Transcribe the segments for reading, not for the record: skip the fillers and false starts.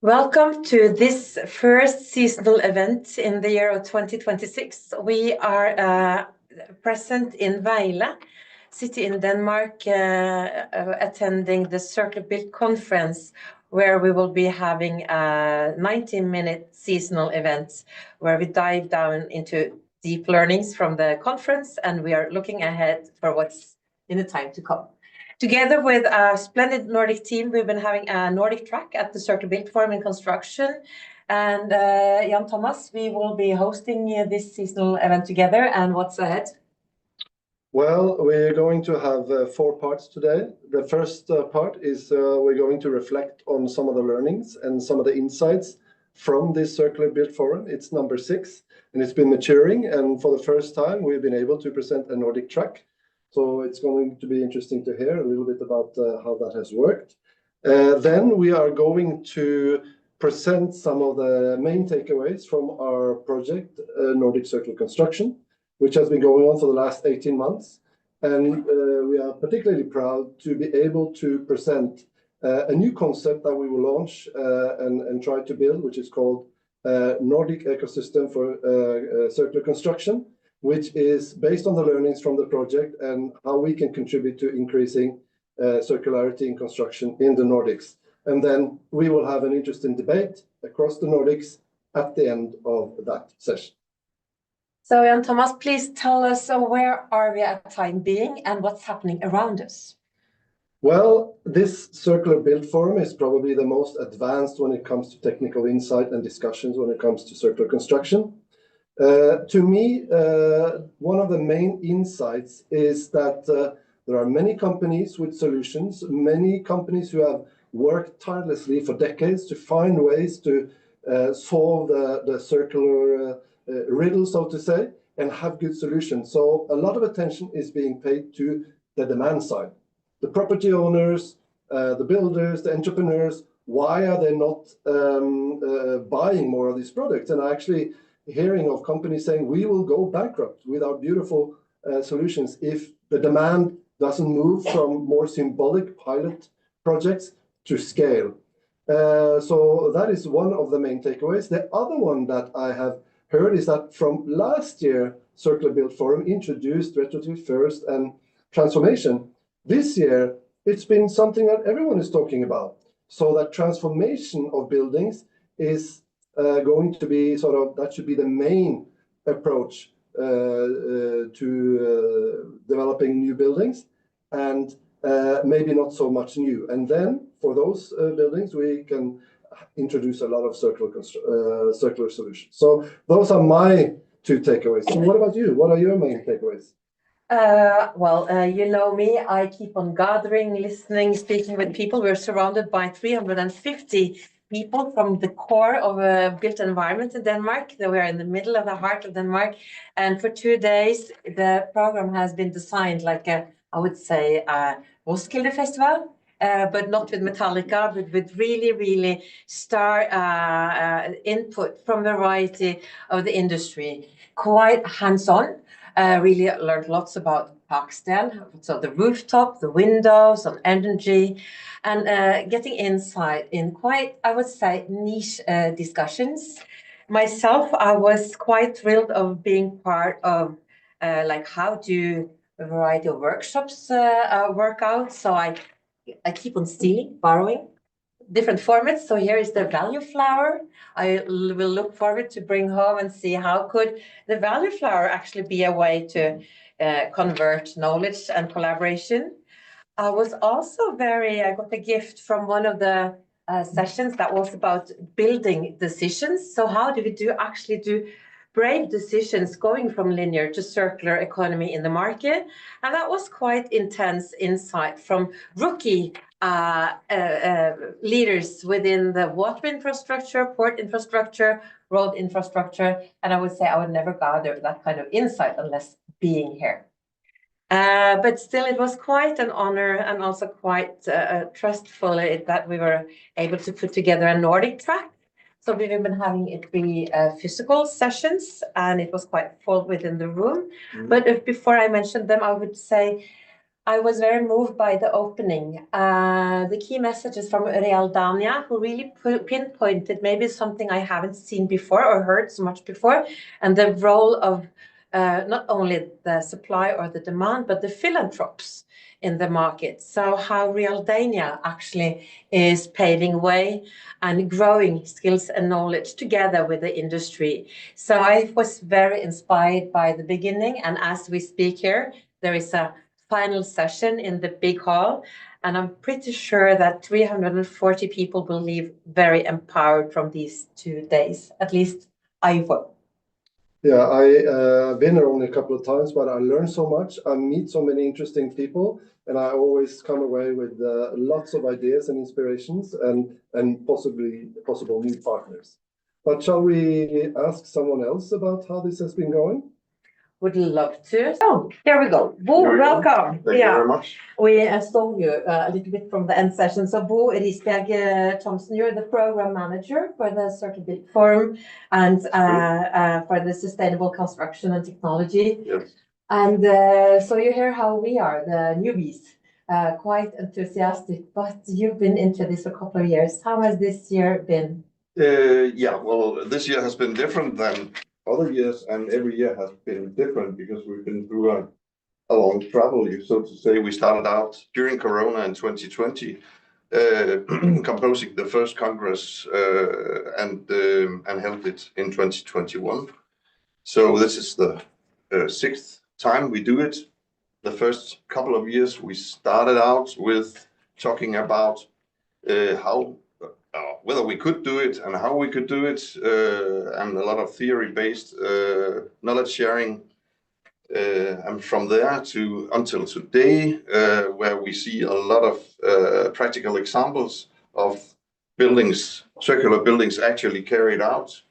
Welcome to this first seasonal event in the year of 2026. We are present in Vejle, city in Denmark, attending the Circular Build conference, where we will be having a 90-minute seasonal event where we dive down into deep learnings from the conference, and we are looking ahead for what's in the time to come. Together with a splendid Nordic team, we've been having a Nordic Track at the Circular Build Forum in Construction. And Jan Thomas, we will be hosting this seasonal event together. And what's ahead? Well, we're going to have 4 parts today. The first part is we're going to reflect on some of the learnings and some of the insights from this Circular Build Forum. It's number 6, and it's been maturing. And for the first time, we've been able to present a Nordic Track. So it's going to be interesting to hear a little bit about how that has worked. Then we are going to present some of the main takeaways from our project, Nordic Circular Construction, which has been going on for the last 18 months. And we are particularly proud to be able to present a new concept that we will launch and try to build, which is called Nordic Ecosystem for Circular Construction, which is based on the learnings from the project and how we can contribute to increasing circularity in construction in the Nordics. And then we will have an interesting debate across the Nordics at the end of that session. So Jan Thomas, please tell us where are we at time being and what's happening around us? Well, this Circular Build Forum is probably the most advanced when it comes to technical insight and discussions when it comes to circular construction. To me, one of the main insights is that there are many companies with solutions, many companies who have worked tirelessly for decades to find ways to solve the circular riddle, so to say, and have good solutions. So a lot of attention is being paid to the demand side. The property owners, the builders, the entrepreneurs, why are they not buying more of these products? And actually hearing of companies saying we will go bankrupt with our beautiful solutions if the demand doesn't move from more symbolic pilot projects to scale. So that is one of the main takeaways. The other one that I have heard is that from last year, Circular Build Forum introduced retrofit first and transformation. This year, it's been something that everyone is talking about. So that transformation of buildings is going to be that should be the main approach to developing new buildings, and maybe not so much new. And then for those buildings, we can introduce a lot of circular solutions. So those are my 2 takeaways. So what about you? What are your main takeaways? You know me, I keep on gathering, listening, speaking with people. We're surrounded by 350 people from the core of a built environment in Denmark. We are in the middle of the heart of Denmark. And for 2 days, the program has been designed like I would say, Roskilde Festival, but not with Metallica, but with really, really star input from a variety of the industry. Quite hands-on. Really learned lots about Pakistan, so the rooftop, the windows, on energy, and getting insight in quite, I would say, niche discussions. Myself, I was quite thrilled of being part of like how do a variety of workshops work out. So I keep on stealing, borrowing different formats. So here is the value flower. I will look forward to bring home and see how could the value flower actually be a way to convert knowledge and collaboration. I was also I got a gift from one of the sessions that was about building decisions. So how do we actually do brave decisions going from linear to circular economy in the market? And that was quite intense insight from rookie leaders within the water infrastructure, port infrastructure, road infrastructure. And I would say I would never gather that kind of insight unless being here. But still, it was quite an honor and also quite trustful that we were able to put together a Nordic Track. So we've been having it be physical sessions, and it was quite full within the room. But before I mentioned them, I would say I was very moved by the opening. The key messages from Realdania, who really pinpointed maybe something I haven't seen before or heard so much before, and the role of not only the supply or the demand, but the philanthropes in the market. So how Realdania actually is paving way and growing skills and knowledge together with the industry. So I was very inspired by the beginning, and as we speak here, there is a final session in the big hall, and I'm pretty sure that 340 people will leave very empowered from these 2 days. At least I will. Yeah, I've been there only a couple of times, but I learned so much. I meet so many interesting people, and I always come away with lots of ideas and inspirations, and possible new partners. But shall we ask someone else about how this has been going? Would love to. So here we go. Bo, welcome. Thank you very much. We stole you a little bit from the end session. So Bo Risberg Thompson, you're the program manager for the Circular Build Forum and for the Sustainable Construction and Technology. Yes. And so you hear how we are, the newbies, quite enthusiastic, but you've been into this for a couple of years. How has this year been? Yeah, well, this year has been different than other years, and every year has been different because we've been through a long travel, so to say. We started out during Corona in 2020, composing the first Congress and held it in 2021. So this is the sixth time we do it. The first couple of years we started out with talking about whether we could do it and how we could do it, and a lot of theory-based knowledge sharing. And from there to until today, where we see a lot of practical examples of buildings, circular buildings actually carried out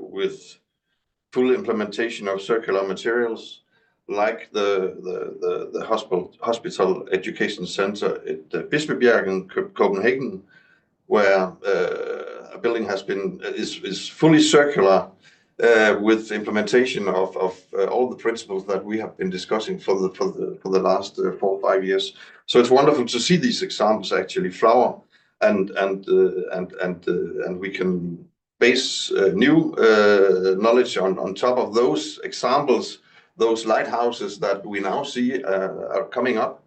with full implementation of circular materials, like the hospital education center at Bispebjerg in Copenhagen, where a building is fully circular with implementation of all the principles that we have been discussing for the last 4 or 5 years. So it's wonderful to see these examples actually flower, and we can base new knowledge on top of those examples, those lighthouses that we now see are coming up.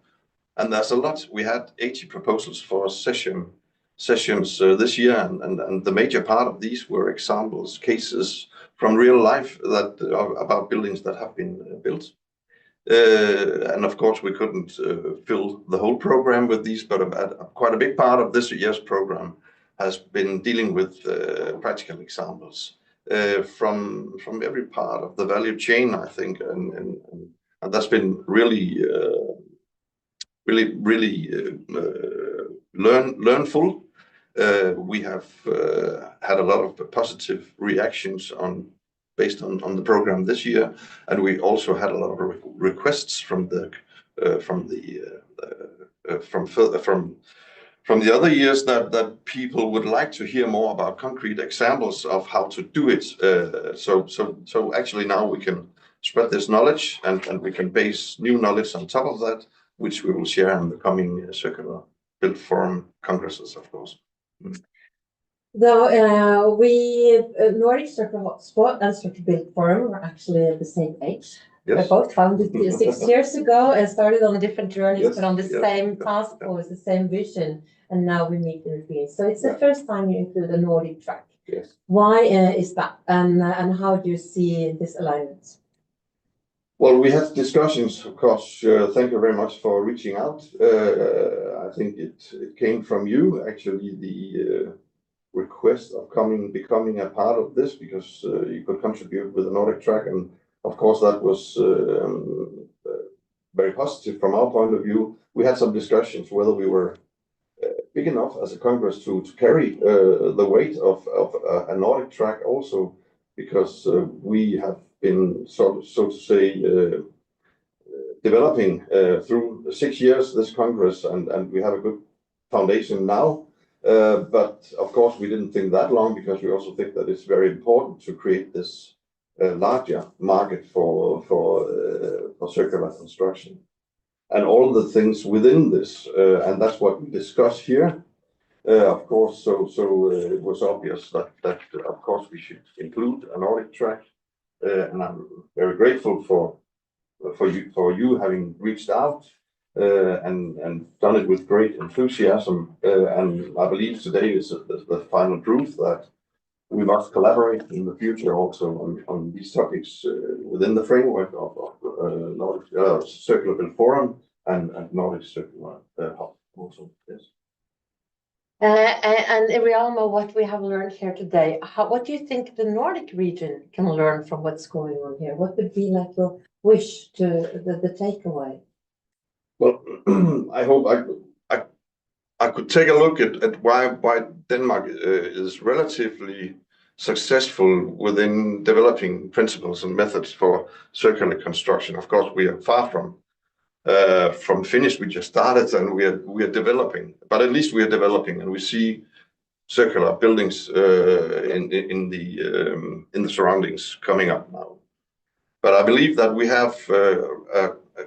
And there's a lot. We had 80 proposals for sessions this year, and the major part of these were examples, cases from real life about buildings that have been built. And of course, we couldn't fill the whole program with these, but quite a big part of this year's program has been dealing with practical examples from every part of the value chain, I think, and that's been really learnful. We have had a lot of positive reactions based on the program this year, and we also had a lot of requests from the other years that people would like to hear more about concrete examples of how to do it. So actually now we can spread this knowledge, and we can base new knowledge on top of that, which we will share in the coming Circular Build Forum congresses, of course. Though Nordic Circular Hotspot and Circular Build Forum are actually the same age. Yes. They're both founded 6 years ago and started on different journeys, Yes, but on the yes, same task force, the same vision, and now we meet in the field. So it's the first time you include a Nordic track. Yes. Why is that, and how do you see this alignment? Well, we had discussions, of course. Thank you very much for reaching out. I think it came from you, actually, the request of becoming a part of this, because you could contribute with the Nordic Track, and of course that was very positive from our point of view. We had some discussions whether we were big enough as a Congress to carry the weight of a Nordic Track also, because we have been so to say developing through 6 years this Congress, and we have a good foundation now. But of course, we didn't think that long, because we also think that it's very important to create this larger market for circular construction. and all the things within this, and that's what we discuss here. Of course, it was obvious that of course we should include a Nordic Track, and I'm very grateful for you having reached out and done it with great enthusiasm. And I believe today is the final proof that we must collaborate in the future also on these topics within the framework of Nordic Circular Build Forum and Nordic Circular Hub also. Yes. And in Realmo, what we have learned here today, what do you think the Nordic region can learn from what's going on here? What would be like your wish to the takeaway? Well, I hope I could take a look at why Denmark is relatively successful within developing principles and methods for circular construction. Of course, we are far from finished. We just started, and we are developing. But at least we are developing, and we see circular buildings in the surroundings coming up now. But I believe that we have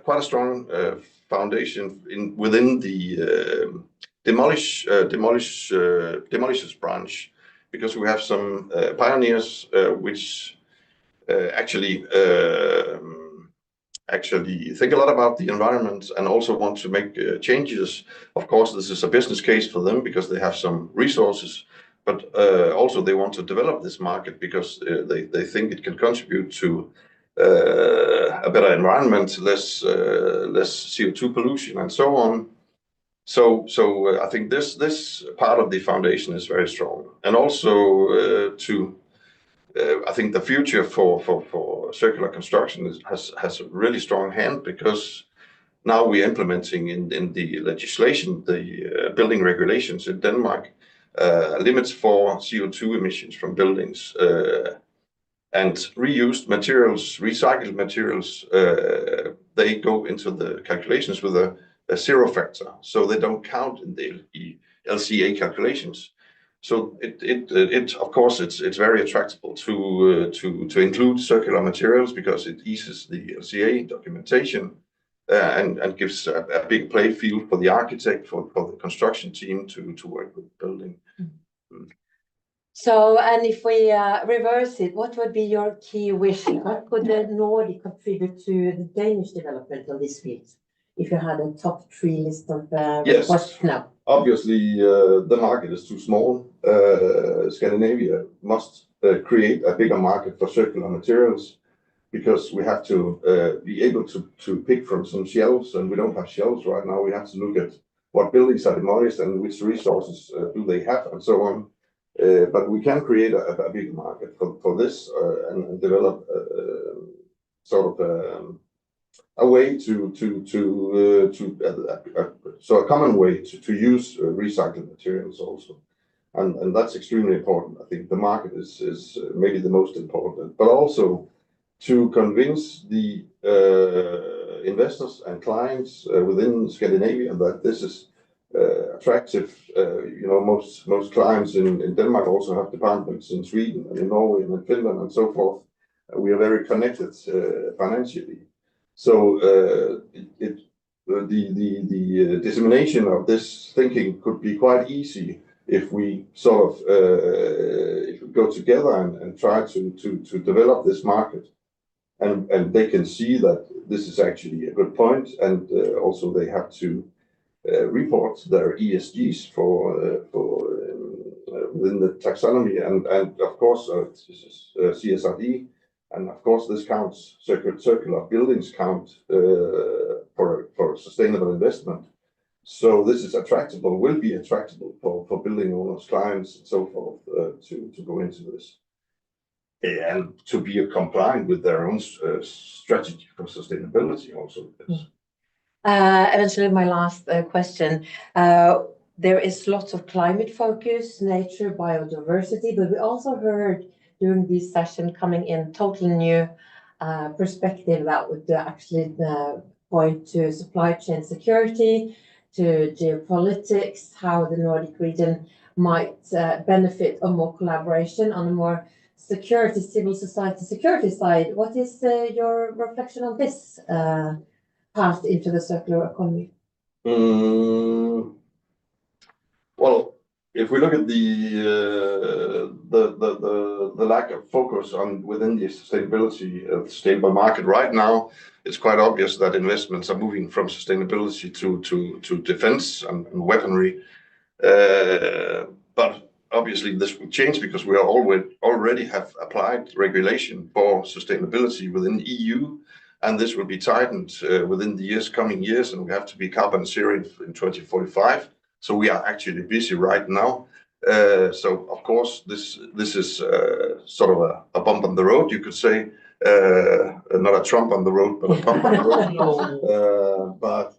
quite a strong foundation within the demolishers branch, because we have some pioneers which actually think a lot about the environment and also want to make changes. Of course, this is a business case for them because they have some resources, but also they want to develop this market because they think it can contribute to a better environment, less CO2 pollution, and so on. So I think this part of the foundation is very strong, and also I think the future for circular construction has a really strong hand, because now we're implementing in the legislation, the building regulations in Denmark, limits for CO2 emissions from buildings, and reused materials, recycled materials, they go into the calculations with a zero factor, so they don't count in the LCA calculations. So it of course it's very attractive to include circular materials, because it eases the LCA documentation and gives a big play field for the architect, for the construction team to work with building. So, and if we reverse it, what would be your key wish? What could the Nordic contribute to the Danish development on this field? If you had a top 3 list of yes, now. Obviously, the market is too small. Scandinavia must create a bigger market for circular materials, because we have to be able to pick from some shelves, and we don't have shelves right now. We have to look at what buildings are demolished and which resources do they have, and so on. But we can create a big market for this and develop sort of a way so a common way to use recycled materials also, and that's extremely important. I think the market is maybe the most important, but also to convince the investors and clients within Scandinavia that this is attractive. Most clients in Denmark also have departments in Sweden and in Norway and in Finland and so forth. We are very connected financially. So the dissemination of this thinking could be quite easy if we sort of if we go together and try to develop this market, and they can see that this is actually a good point, and also they have to report their ESGs within the taxonomy, and of course CSRD. And of course, this counts, circular buildings count for sustainable investment. So this is attractable, will be attractable for building owners, clients, and so forth to go into this. And to be compliant with their own strategy for sustainability also. Yes. Eventually, my last question. There is lots of climate focus, nature, biodiversity, but we also heard during this session coming in totally new perspective that would actually point to supply chain security, to geopolitics, how the Nordic region might benefit of more collaboration on a more civil society security side. What is your reflection on this path into the circular economy? Well, if we look at the lack of focus on within the sustainable market right now, it's quite obvious that investments are moving from sustainability to defense and weaponry. But obviously this will change because we are already have applied regulation for sustainability within the EU, and this will be tightened within the coming years, and we have to be carbon zero in 2045. So we are actually busy right now. So of course this is sort of a bump on the road, you could say, not a Trump on the road, but a bump on the road. But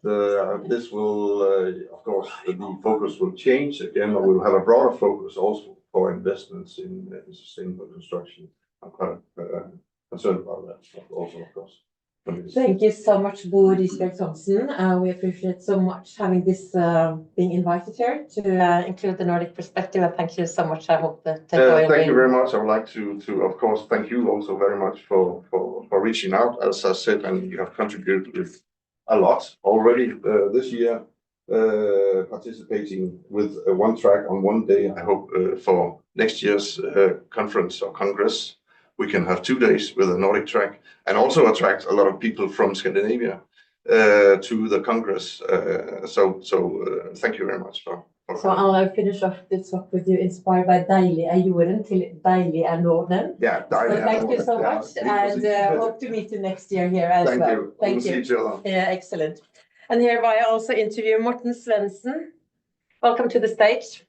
this will, of course, the focus will change again, or we'll have a broader focus also for investments in sustainable construction. I'm quite concerned about that also, of course. Thank you so much, Bo Risberg Thomsen. We appreciate so much having this being invited here to include the Nordic perspective. And thank you so much. I hope that thank you very much. I would like to of course thank you also very much for reaching out, as I said, and you have contributed with a lot already this year, participating with one track on one day. I hope for next year's conference or congress we can have 2 days with a Nordic track, and also attract a lot of people from Scandinavia to the Congress. Thank you very much for So I'll finish off this talk with you, inspired by Deilig er jorden til deilig er Norden. Yeah, so thank you so much, and hope to meet you next year here as thank well. You. Thank we'll you. See each other. Yeah, excellent. And hereby I also interview Morten Svendsen. Welcome to the stage.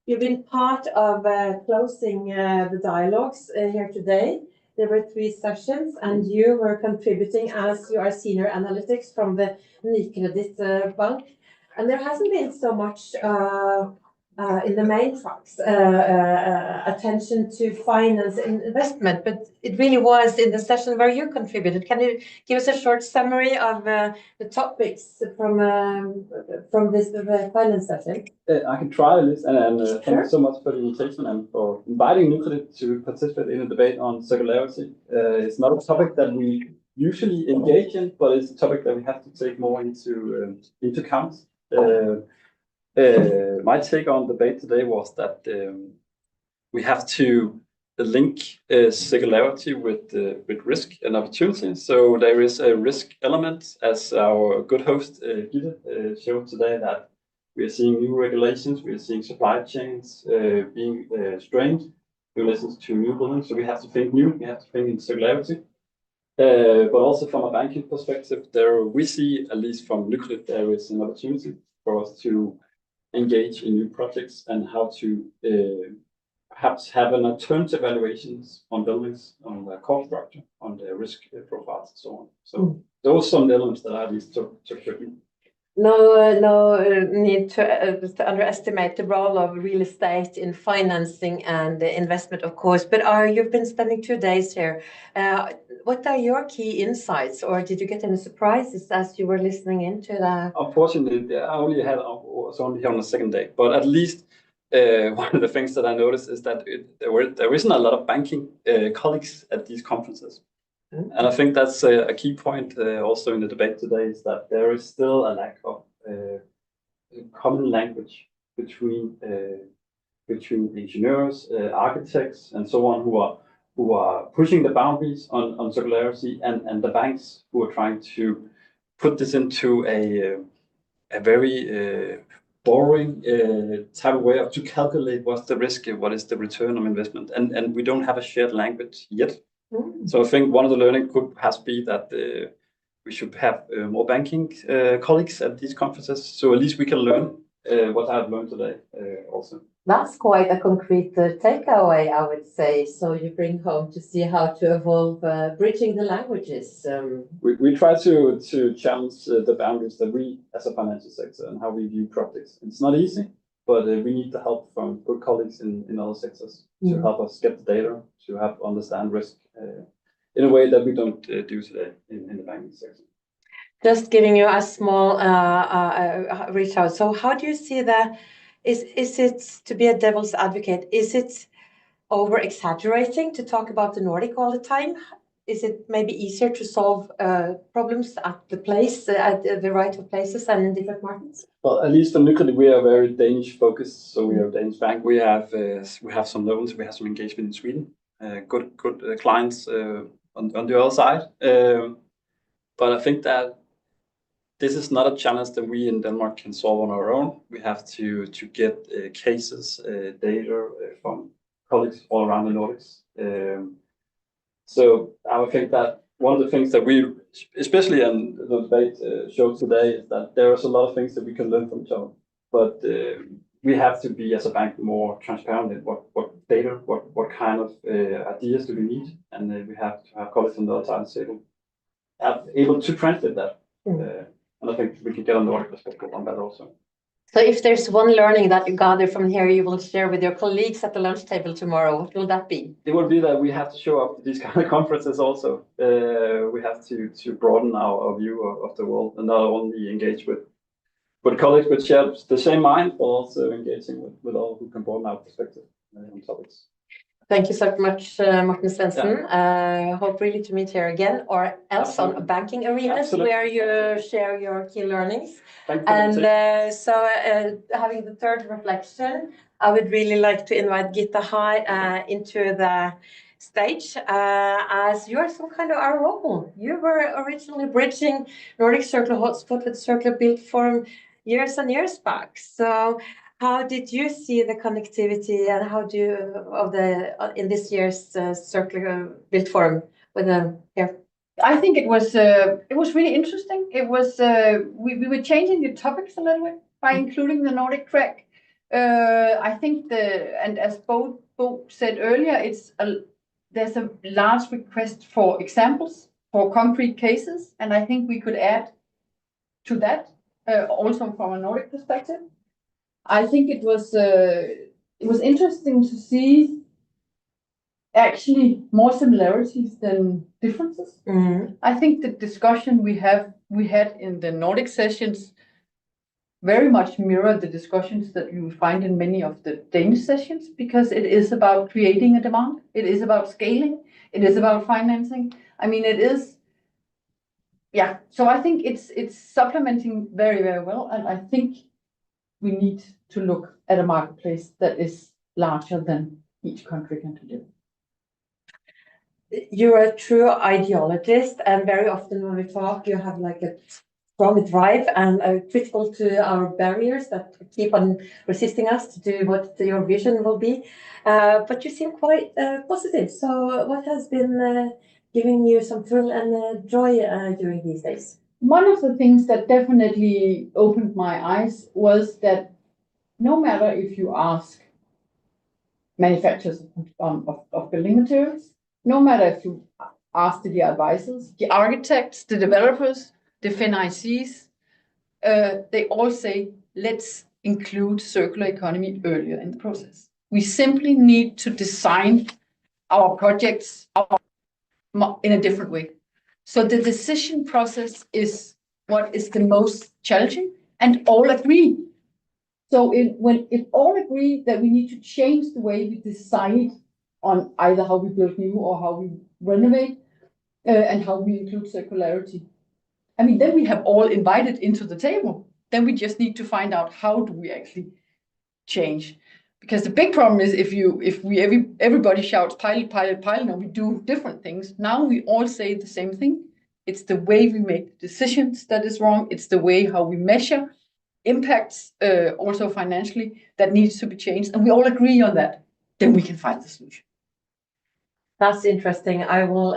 You've been part of closing the dialogues here today. There were 3 sessions, and you were contributing as you are senior analytics from the Nykredit Bank. And there hasn't been so much in the main tracks attention to finance and investment, but it really was in the session where you contributed. Can you give us a short summary of the topics from this finance session? I can try this, and Sure. thank you so much for the invitation and for inviting Nykredit to participate in a debate on circularity. It's not a topic that we usually engage in, but it's a topic that we have to take more into account. My take on the debate today was that we have to link circularity with risk and opportunity. So there is a risk element, as our good host Gitte showed today, that we are seeing new regulations, we are seeing supply chains being strained in relation to new buildings. So we have to think new, we have to think in circularity. But also from a banking perspective, there we see, at least from Nykredit, there is an opportunity for us to engage in new projects and how to perhaps have an alternative evaluations on buildings, on the core structure, on the risk profiles, and so on. So those are some elements that I at least took with me. No need to underestimate the role of real estate in financing and investment, of course. But you've been spending 2 days here. What are your key insights, or did you get any surprises as you were listening into that? Unfortunately, I was only here on the second day, but at least one of the things that I noticed is that there isn't a lot of banking colleagues at these conferences. And I think that's a key point also in the debate today, is that there is still a lack of common language between engineers, architects, and so on, who are pushing the boundaries on circularity, and the banks who are trying to put this into a very boring type of way to calculate what's the risk, what is the return on investment, and we don't have a shared language yet. So I think one of the learning could perhaps be that we should have more banking colleagues at these conferences, so at least we can learn what I've learned today also. That's quite a concrete takeaway, I would say. So you bring home to see how to evolve bridging the languages. We try to challenge the boundaries that we, as a financial sector, and how we view projects. It's not easy, but we need the help from good colleagues in other sectors to help us get the data, to help understand risk in a way that we don't do today in the banking sector. Just giving you a small reach out. So how do you see that? Is it, to be a devil's advocate, is it over exaggerating to talk about the Nordic all the time? is it maybe easier to solve problems at the place, at the variety of places and in different markets? Well, at least for Nykredit, we are very Danish focused. So we are a Danish bank. We have some loans. We have some engagement in Sweden. Good clients on the other side. But I think that this is not a challenge that we in Denmark can solve on our own. We have to get cases, data from colleagues all around the Nordics. So I would think that one of the things that we, especially in the debate showed today, is that there is a lot of things that we can learn from each other. But we have to be, as a bank, more transparent in what data, what kind of ideas do we need, and we have to have colleagues on the other side of the table able to translate that. And I think we can get on the Nordic perspective on that also. So if there's one learning that you gather from here, you will share with your colleagues at the lunch table tomorrow, what will that be? It will be that we have to show up to these kind of conferences also. We have to broaden our view of the world and not only engage with colleagues which share the same mind, but also engaging with all who can broaden our perspective on topics. Thank you so much, Morten Svendsen. I hope really to meet here again or else on banking arenas where you share your key learnings. And so having the third reflection, I would really like to invite Gitta Hai into the stage as you are some kind of our role. You were originally bridging Nordic Circular Hotspot with Circular Built Forum years and years back. So how did you see the connectivity and how do you in this year's Circular Built Forum with here? I think it was really interesting. It was we were changing the topics a little bit by including the Nordic Track. I think and as Bo said earlier, there's a large request for examples, for concrete cases, and I think we could add to that also from a Nordic perspective. I think it was interesting to see actually more similarities than differences. I think the discussion we had in the Nordic sessions very much mirror the discussions that you find in many of the Danish sessions, because it is about creating a demand, it is about scaling, it is about financing. I mean, it is, yeah. So I think it's supplementing very, very well, and I think we need to look at a marketplace that is larger than each country can deliver. You're a true ideologist, and very often when we talk, you have like a strong drive and are critical to our barriers that keep on resisting us to do what your vision will be. But you seem quite positive. So what has been giving you some thrill and joy during these days? One of the things that definitely opened my eyes was that no matter if you ask manufacturers of building materials, no matter if you ask the advisors, the architects, the developers, the FNICs, they all say, let's include circular economy earlier in the process. We simply need to design our projects in a different way. So the decision process is what is the most challenging, and all agree. So if all agree that we need to change the way we decide on either how we build new or how we renovate, and how we include circularity, I mean, then we have all invited into the table. Then we just need to find out how do we actually change. Because the big problem is if everybody shouts pilot, pilot, pilot, and we do different things. Now we all say the same thing. It's the way we make decisions that is wrong. It's the way how we measure impacts, also financially, that needs to be changed. And we all agree on that. Then we can find the solution. That's interesting. I will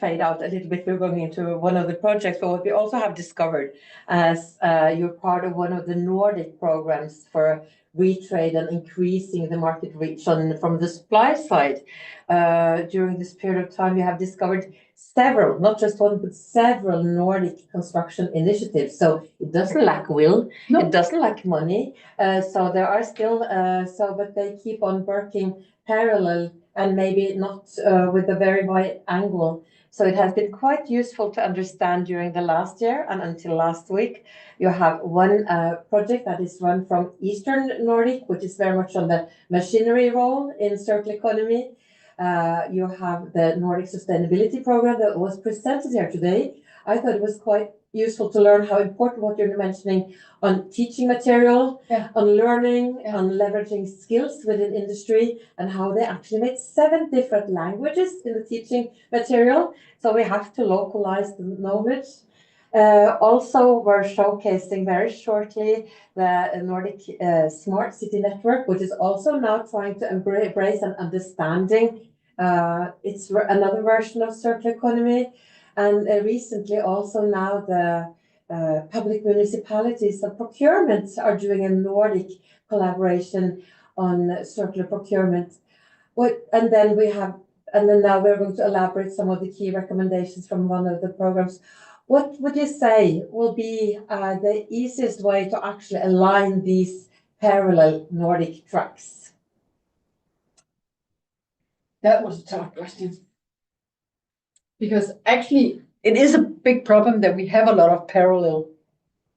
fade out a little bit. We're going into one of the projects, but what we also have discovered as you're part of one of the Nordic programs for retrade and increasing the market reach from the supply side. During this period of time, you have discovered several, not just one, but several Nordic construction initiatives. So it doesn't lack will, no. It doesn't lack money. So there are still, but they keep on working parallel and maybe not with a very wide angle. So it has been quite useful to understand during the last year and until last week. You have one project that is run from Eastern Nordic, which is very much on the machinery role in circular economy. You have the Nordic Sustainability Program that was presented here today. I thought it was quite useful to learn how important what you're mentioning on teaching material, on learning, on leveraging skills within industry, and how they actually made 7 different languages in the teaching material. So we have to localize the knowledge. Also, we're showcasing very shortly the Nordic Smart City Network, which is also now trying to embrace and understanding. It's another version of circular economy. And recently also now the public municipalities and procurement are doing a Nordic collaboration on circular procurement. And then now we're going to elaborate some of the key recommendations from one of the programs. What would you say will be the easiest way to actually align these parallel Nordic tracks? That was a tough question. Because actually, it is a big problem that we have a lot of parallel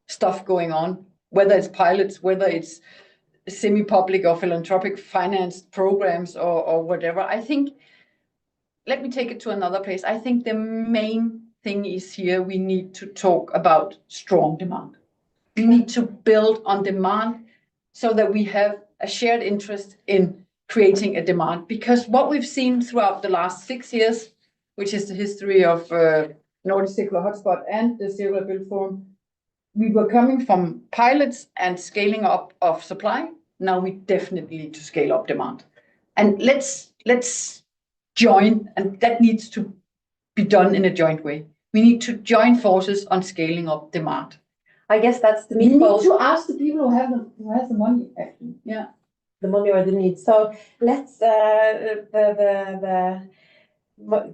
stuff going on, whether it's pilots, whether it's semi-public or philanthropic financed programs or whatever. I think, let me take it to another place. I think the main thing is here we need to talk about strong demand. We need to build on demand so that we have a shared interest in creating a demand. Because what we've seen throughout the last 6 years, which is the history of Nordic Circular Hotspot and the Circular Build Forum, we were coming from pilots and scaling up of supply. Now we definitely need to scale up demand. And let's join, and that needs to be done in a joint way. We need to join forces on scaling up demand. I guess that's the We need meatballs. to ask the people who has the money, actually. Yeah. The money or the need. So let's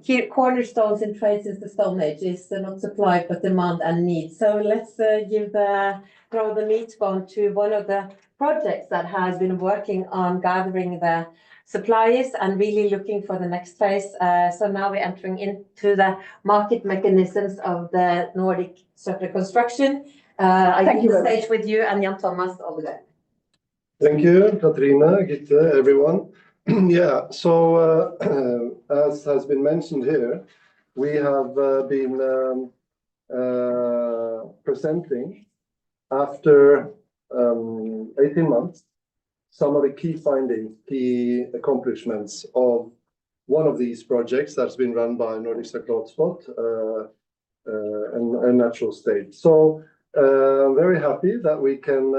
key cornerstones in trade since the Stone Age is not supply but demand and need. So let's throw the meat bone to one of the projects that has been working on gathering the suppliers and really looking for the next phase. So now we're entering into the market mechanisms of the Nordic Circular Construction. I Thank leave you the very stage with you and Jan Thomas over there. Thank you, Katrina, Gitte, everyone. Yeah, so as has been mentioned here, we have been presenting after 18 months some of the key findings, key accomplishments of one of these projects that's been run by Nordic Circular Hotspot and Natural State. So I'm very happy that we can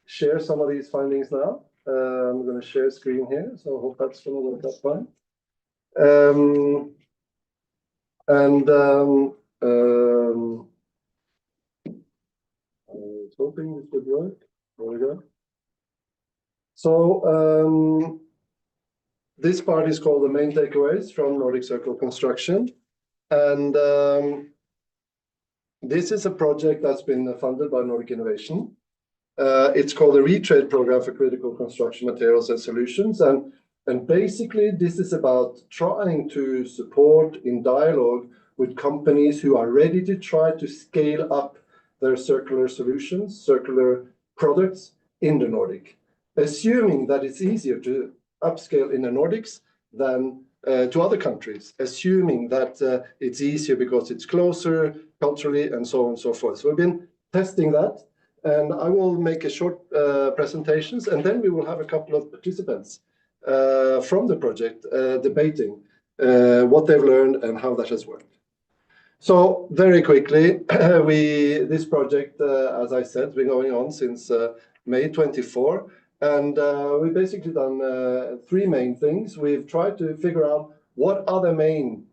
share some of these findings now. I'm going to share screen here, so I hope that's going to work out fine. I was hoping this would work. There we go. So this part is called the main takeaways from Nordic Circular Construction. And this is a project that's been funded by Nordic Innovation. It's called the Retrade Program for Critical Construction Materials and Solutions. And basically, this is about trying to support in dialogue with companies who are ready to try to scale up their circular solutions, circular products in the Nordic, assuming that it's easier to upscale in the Nordics than to other countries, assuming that it's easier because it's closer culturally and so on and so forth. So we've been testing that. And I will make a short presentations, and then we will have a couple of participants from the project debating what they've learned and how that has worked. So very quickly, this project, as I said, has been going on since May 24, and we've basically done 3 main things. We've tried to figure out what are the main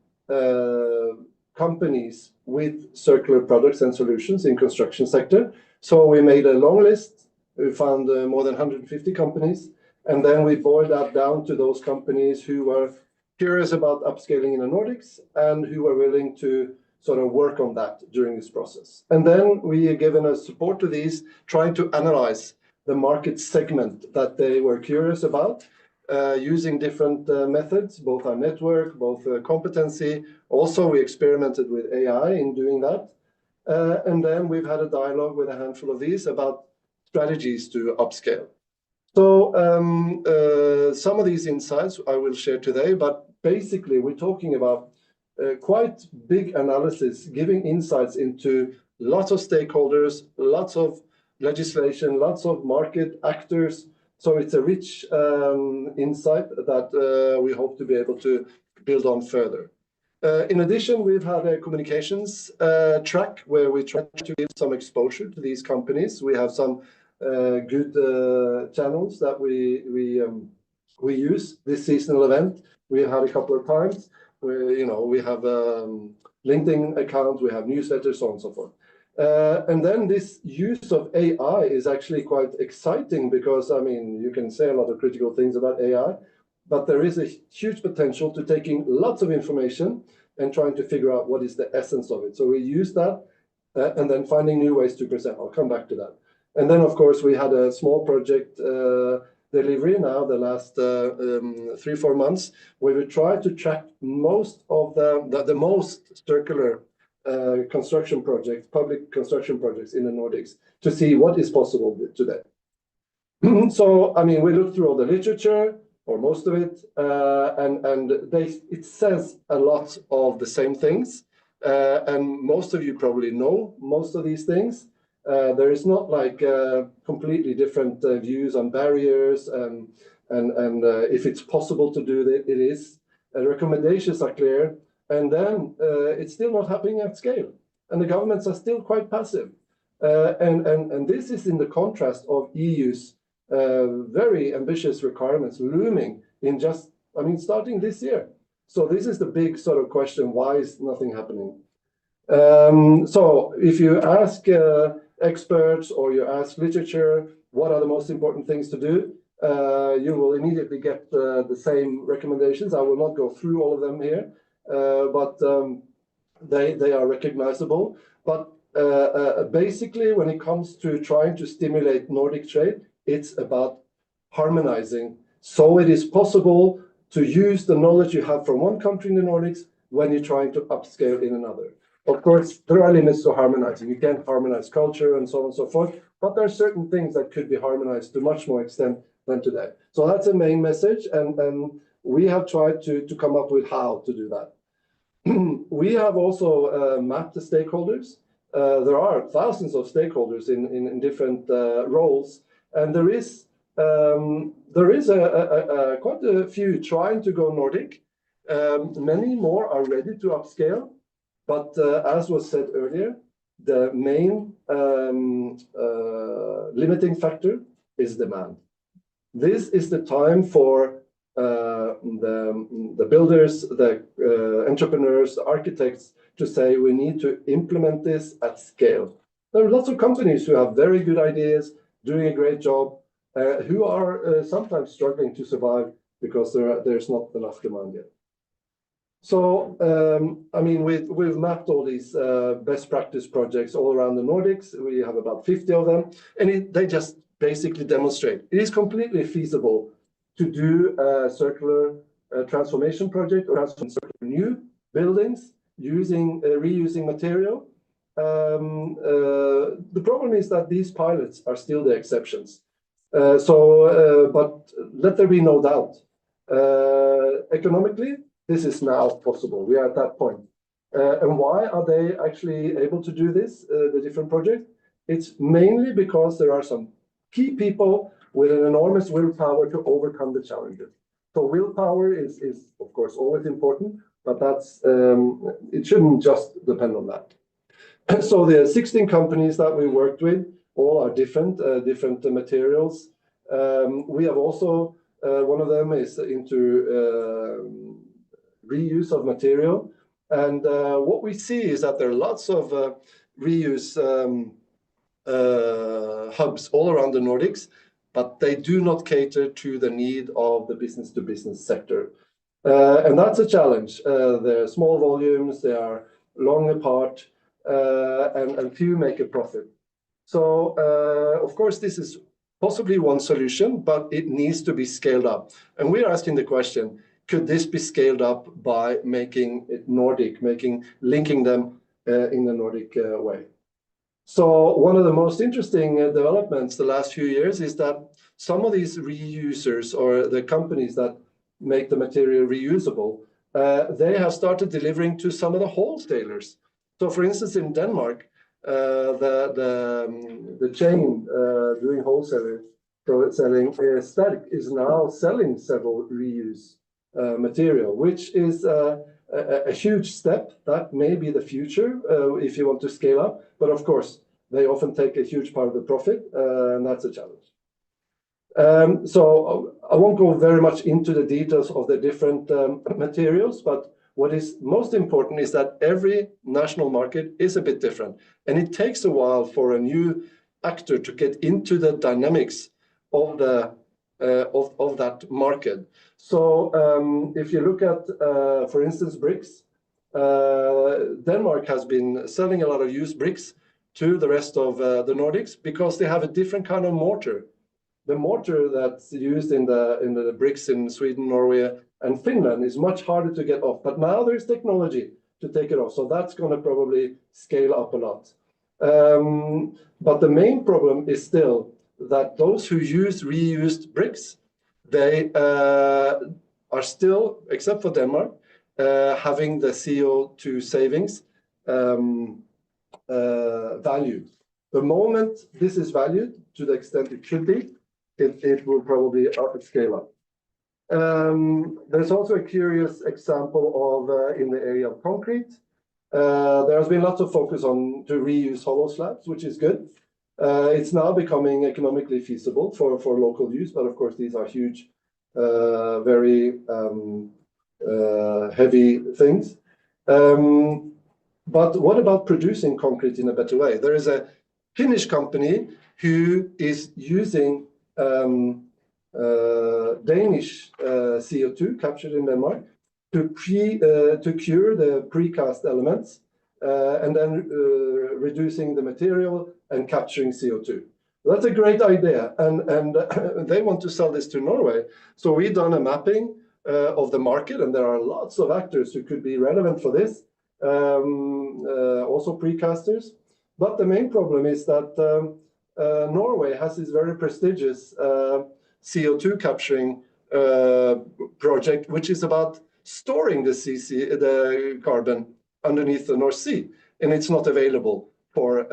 companies with circular products and solutions in construction sector. So we made a long list. We found more than 150 companies, and then we boiled that down to those companies who were curious about upscaling in the Nordics and who were willing to sort of work on that during this process. And then we are given a support to these, trying to analyze the market segment that they were curious about, using different methods, both our network, both competency. Also, we experimented with AI in doing that. And then we've had a dialogue with a handful of these about strategies to upscale. So some of these insights I will share today, but basically we're talking about quite big analysis, giving insights into lots of stakeholders, lots of legislation, lots of market actors. So it's a rich insight that we hope to be able to build on further. In addition, we've had a communications track where we try to give some exposure to these companies. We have some good channels that we use. This seasonal event we had a couple of times where, you know, we have LinkedIn accounts, we have newsletters, so on and so forth. And then this use of AI is actually quite exciting because, I mean, you can say a lot of critical things about AI, but there is a huge potential to taking lots of information and trying to figure out what is the essence of it. So we use that and then finding new ways to present. I'll come back to that. And then, of course, we had a small project delivery now the last 3-4 months where we try to track most of the most circular construction projects, public construction projects in the Nordics to see what is possible today. So, I mean, we looked through all the literature, or most of it, and it says a lot of the same things. And most of you probably know most of these things. There is not like completely different views on barriers and if it's possible to do it, it is. Recommendations are clear. And then it's still not happening at scale. And the governments are still quite passive. And this is in the contrast of EU's very ambitious requirements looming in just, I mean, starting this year. So this is the big sort of question, why is nothing happening? So if you ask experts or you ask literature, what are the most important things to do? You will immediately get the same recommendations. I will not go through all of them here. But they are recognizable. But basically, when it comes to trying to stimulate Nordic trade, it's about harmonizing. So it is possible to use the knowledge you have from one country in the Nordics when you're trying to upscale in another. Of course, there are limits to harmonizing. You can't harmonize culture and so on and so forth. But there are certain things that could be harmonized to much more extent than today. So that's the main message. And we have tried to come up with how to do that. We have also mapped the stakeholders. There are thousands of stakeholders in different roles, and there is quite a few trying to go Nordic. Many more are ready to upscale, but as was said earlier, the main limiting factor is demand. This is the time for the builders, the entrepreneurs, the architects to say we need to implement this at scale. There are lots of companies who have very good ideas, doing a great job, who are sometimes struggling to survive because there's not enough demand yet. So, I mean, we've mapped all these best practice projects all around the Nordics. We have about 50 of them, and they just basically demonstrate it is completely feasible to do a circular transformation project or circular new buildings using reusing material. The problem is that these pilots are still the exceptions. But let there be no doubt. Economically, this is now possible. We are at that point. And why are they actually able to do this, the different projects? It's mainly because there are some key people with an enormous willpower to overcome the challenges. So willpower is of course always important, but that's it shouldn't just depend on that. So the 16 companies that we worked with all are different materials. We have also one of them is into reuse of material, and what we see is that there are lots of reuse hubs all around the Nordics, but they do not cater to the need of the business-to-business sector. And that's a challenge. They're small volumes, they are long apart, and few make a profit. So, of course, this is possibly one solution, but it needs to be scaled up. And we're asking the question, could this be scaled up by making it Nordic, linking them in the Nordic way? So one of the most interesting developments the last few years is that some of these reusers or the companies that make the material reusable, they have started delivering to some of the wholesalers. So for instance, in Denmark, the chain doing wholesaling Stark is now selling several reuse material, which is a huge step. That may be the future if you want to scale up. But of course, they often take a huge part of the profit, and that's a challenge. So I won't go very much into the details of the different materials, but what is most important is that every national market is a bit different, and it takes a while for a new actor to get into the dynamics of the of that market. So if you look at, for instance, bricks, Denmark has been selling a lot of used bricks to the rest of the Nordics because they have a different kind of mortar. The mortar that's used in the bricks in Sweden, Norway, and Finland is much harder to get off. But now there's technology to take it off, so that's going to probably scale up a lot. But the main problem is still that those who use reused bricks, they are still, except for Denmark, having the CO2 savings valued. The moment this is valued to the extent it should be, it will probably scale up. There's also a curious example of in the area of concrete. There has been lots of focus on to reuse hollow slabs, which is good. It's now becoming economically feasible for local use, but of course these are huge, very heavy things. But what about producing concrete in a better way? There is a Finnish company who is using Danish CO2 captured in Denmark to cure the precast elements and then reducing the material and capturing CO2. That's a great idea, and they want to sell this to Norway. So we've done a mapping of the market, and there are lots of actors who could be relevant for this, also precasters. But the main problem is that Norway has this very prestigious CO2 capturing project, which is about storing the carbon underneath the North Sea, and it's not available for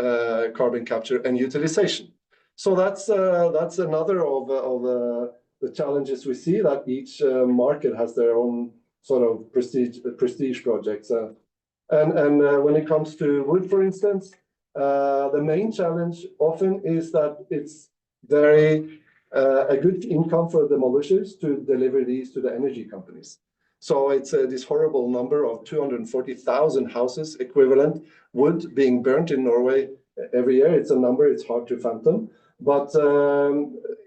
carbon capture and utilization. So that's another of the challenges we see, that each market has their own sort of prestige projects. And when it comes to wood, for instance, the main challenge often is that it's very a good income for demolishers to deliver these to the energy companies. So it's this horrible number of 240,000 houses equivalent wood being burnt in Norway every year. It's a number it's hard to fathom, but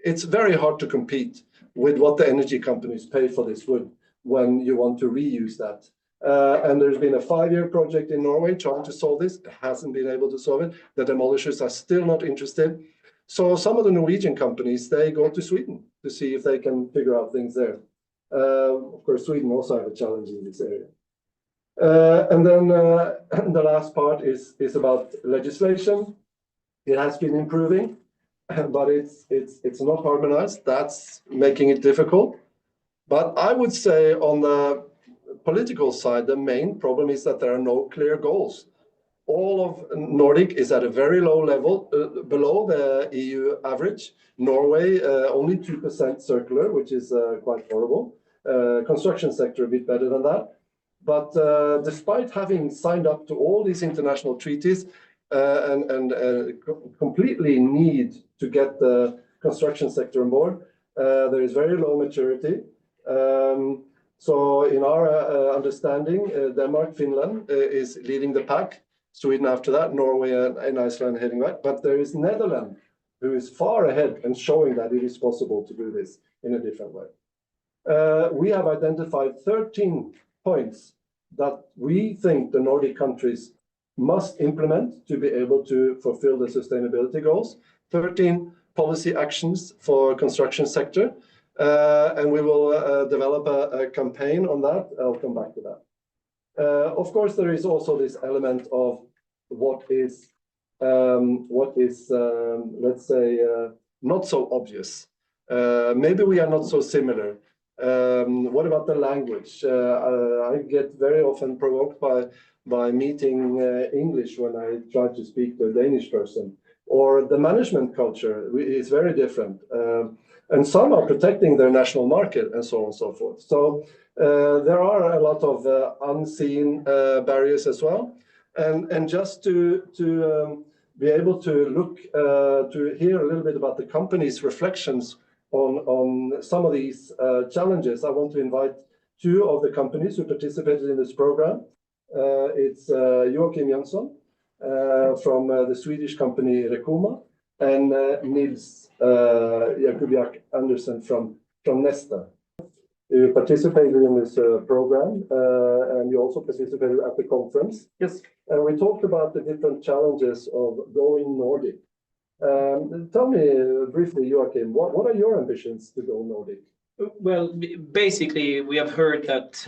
it's very hard to compete with what the energy companies pay for this wood when you want to reuse that. And there's been a 5-year project in Norway trying to solve this. It hasn't been able to solve it. The demolishers are still not interested. So some of the Norwegian companies, they go to Sweden to see if they can figure out things there. Of course, Sweden also have a challenge in this area. And then the last part is about legislation. It has been improving, but it's not harmonized. That's making it difficult. But I would say on the political side, the main problem is that there are no clear goals. All of Nordic is at a very low level, below the EU average. Norway, only 2% circular, which is quite horrible. Construction sector a bit better than that. But despite having signed up to all these international treaties and completely need to get the construction sector on board, there is very low maturity. So in our understanding, Denmark, Finland is leading the pack. Sweden after that, Norway and Iceland heading back. But there is Netherlands, who is far ahead and showing that it is possible to do this in a different way. We have identified 13 points that we think the Nordic countries must implement to be able to fulfill the sustainability goals. 13 policy actions for construction sector. And we will develop a campaign on that. I'll come back to that. Of course, there is also this element of what is let's say, not so obvious. Maybe we are not so similar. What about the language? I get very often provoked by meeting English when I try to speak to a Danish person. Or the management culture is very different. And some are protecting their national market and so on and so forth. So there are a lot of unseen barriers as well. And just to be able to look, to hear a little bit about the company's reflections on some of these challenges, I want to invite two of the companies who participated in this program. It's Joachim Jönsson from the Swedish company Rekoma, and Nils Jakubiak Andersen from Nesta. You participated in this program, and you also participated at the conference. Yes. And we talked about the different challenges of going Nordic. Tell me briefly, Joachim, what are your ambitions to go Nordic? Well, basically, we have heard that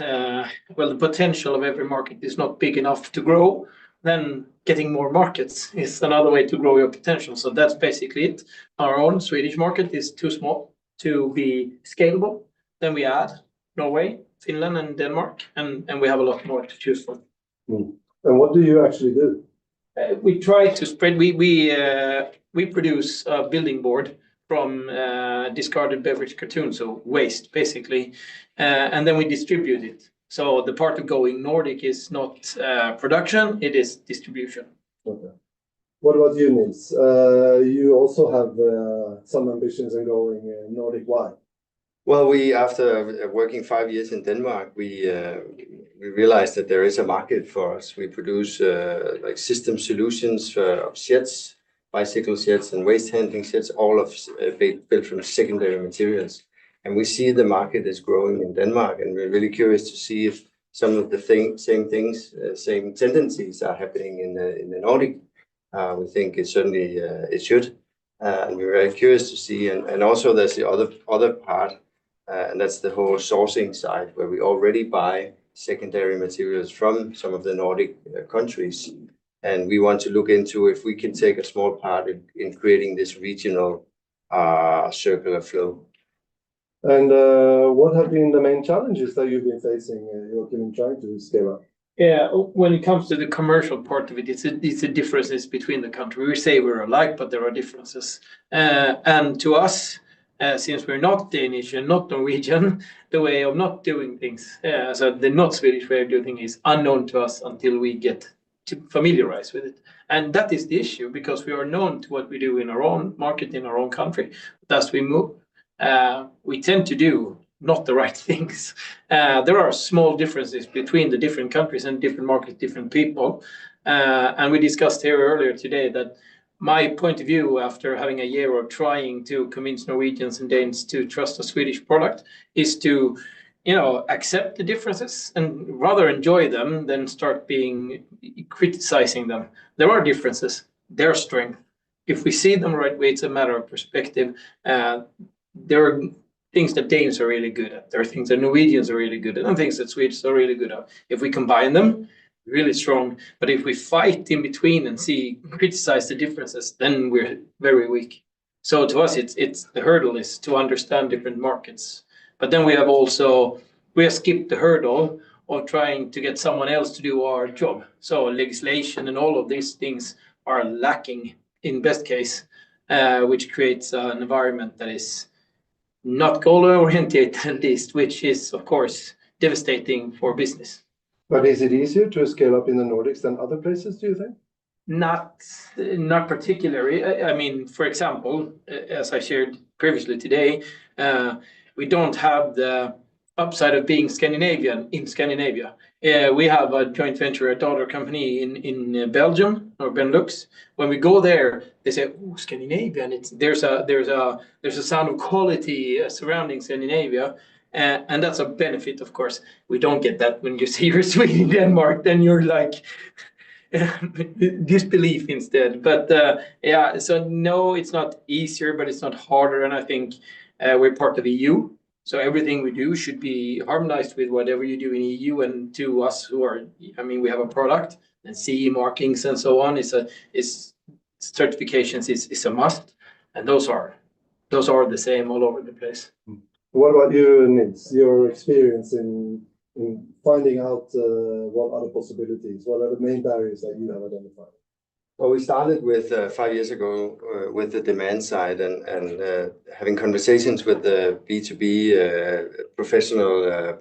well, the potential of every market is not big enough to grow. Then getting more markets is another way to grow your potential. So that's basically it. Our own Swedish market is too small to be scalable. Then we add Norway, Finland, and Denmark, and we have a lot more to choose from. And what do you actually do? We try to spread. We produce a building board from discarded beverage cartoon, so waste basically, and then we distribute it. So the part of going Nordic is not production; it is distribution. Okay. What about you, Nils? You also have some ambitions in going Nordic. Why? Well, after working 5 years in Denmark, we realized that there is a market for us. We produce like system solutions of sheds, bicycle sheds and waste handling sheds, all of built from secondary materials. And we see the market is growing in Denmark, and we're really curious to see if some of the same tendencies are happening in the Nordic. We think it certainly it should, and we're very curious to see. And also there's the other part. And that's the whole sourcing side, where we already buy secondary materials from some of the Nordic countries. And we want to look into if we can take a small part in creating this regional circular flow. And what have been the main challenges that you've been facing, Joachim, in trying to scale up? Yeah, when it comes to the commercial part of it, it's the differences between the countries. We say we're alike, but there are differences. And to us, since we're not Danish and not Norwegian, the way of not doing things, so the not Swedish way of doing things is unknown to us until we get to familiarize with it. And that is the issue, because we are known to what we do in our own market, in our own country. But as we move, we tend to do not the right things. There are small differences between the different countries and different markets, different people. And we discussed here earlier today that my point of view, after having a year of trying to convince Norwegians and Danes to trust a Swedish product, is to, accept the differences and rather enjoy them than start criticizing them. There are differences, their strength. If we see them right way, it's a matter of perspective. There are things that Danes are really good at. There are things that Norwegians are really good at, and things that Swedes are really good at. If we combine them, really strong. But if we fight in between and criticize the differences, then we're very weak. So to us, it's the hurdle is to understand different markets. But then we have skipped the hurdle of trying to get someone else to do our job. So legislation and all of these things are lacking in best case, which creates an environment that is not goal-oriented at least, which is, of course, devastating for business. But is it easier to scale up in the Nordics than other places, do you think? Not particularly. I mean, for example, as I shared previously today, we don't have the upside of being Scandinavian in Scandinavia. We have a joint venture, a daughter company in Belgium or Benelux. When we go there, they say, "Oh, Scandinavian." There's a sound of quality surrounding Scandinavia. And that's a benefit, of course. We don't get that when you see you're Sweden, Denmark, then you're like disbelief instead. But yeah, so no, it's not easier, but it's not harder. And I think we're part of EU. So everything we do should be harmonized with whatever you do in EU. And to us we have a product and CE markings and so on. Certifications is a must. And those are those are the same all over the place. What about you, Nils? Your experience in finding out what are the possibilities? What are the main barriers that you have identified? Well, we started with 5 years ago with the demand side and having conversations with the B2B professional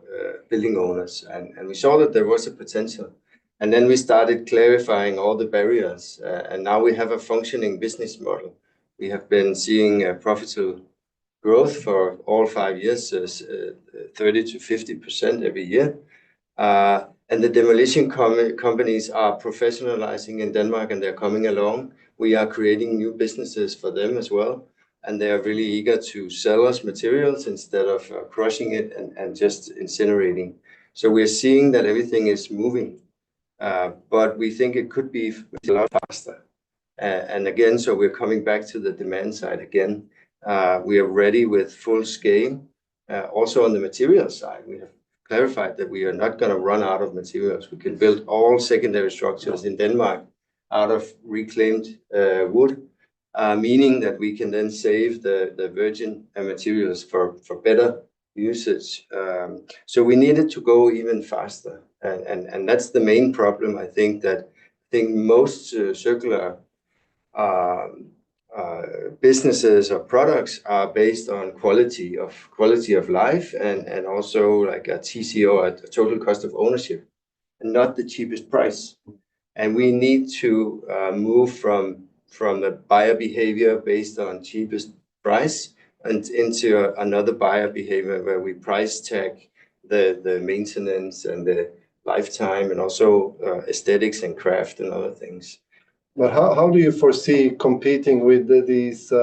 building owners, and we saw that there was a potential. And then we started clarifying all the barriers, and now we have a functioning business model. We have been seeing profitable growth for all 5 years, 30 to 50% every year. And the demolition companies are professionalizing in Denmark, and they're coming along. We are creating new businesses for them as well, and they are really eager to sell us materials instead of crushing it and just incinerating. So we're seeing that everything is moving, but we think it could be a lot faster. And again, so we're coming back to the demand side again. We are ready with full scale. Also on the material side, we have clarified that we are not going to run out of materials. We can build all secondary structures in Denmark out of reclaimed wood, meaning that we can then save the virgin materials for better usage. So we needed to go even faster. And that's the main problem. I think most circular businesses or products are based on quality of life and also like a TCO, a total cost of ownership, and not the cheapest price. And we need to move from the buyer behavior based on cheapest price and into another buyer behavior where we price tag the maintenance and the lifetime and also aesthetics and craft and other things. But how do you foresee competing with these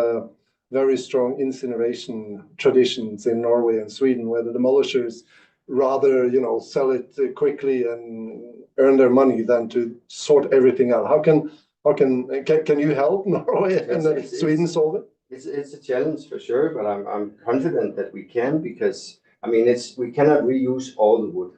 very strong incineration traditions in Norway and Sweden, where the demolishers rather, sell it quickly and earn their money than to sort everything out? Can you help Norway and Sweden solve it? It's a challenge for sure, but I'm confident that we can, because we cannot reuse all the wood.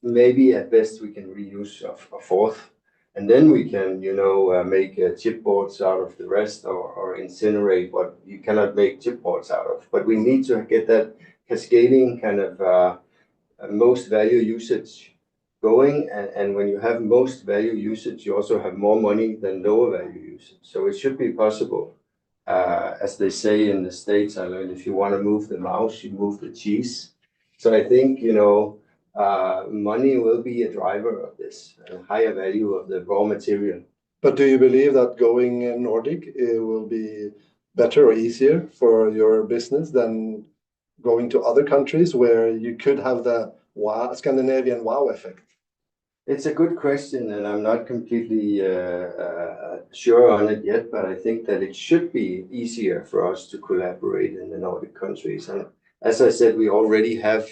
Maybe at best we can reuse a fourth. And then we can, make chipboards out of the rest or incinerate what you cannot make chipboards out of. But we need to get that cascading kind of most value usage going. And when you have most value usage, you also have more money than lower value usage. So it should be possible. As they say in the States, I learned if you want to move the mouse, you move the cheese. So I think, money will be a driver of this, a higher value of the raw material. But do you believe that going Nordic will be better or easier for your business than going to other countries where you could have the Scandinavian wow effect? It's a good question, and I'm not completely sure on it yet, but I think that it should be easier for us to collaborate in the Nordic countries. And as I said, we already have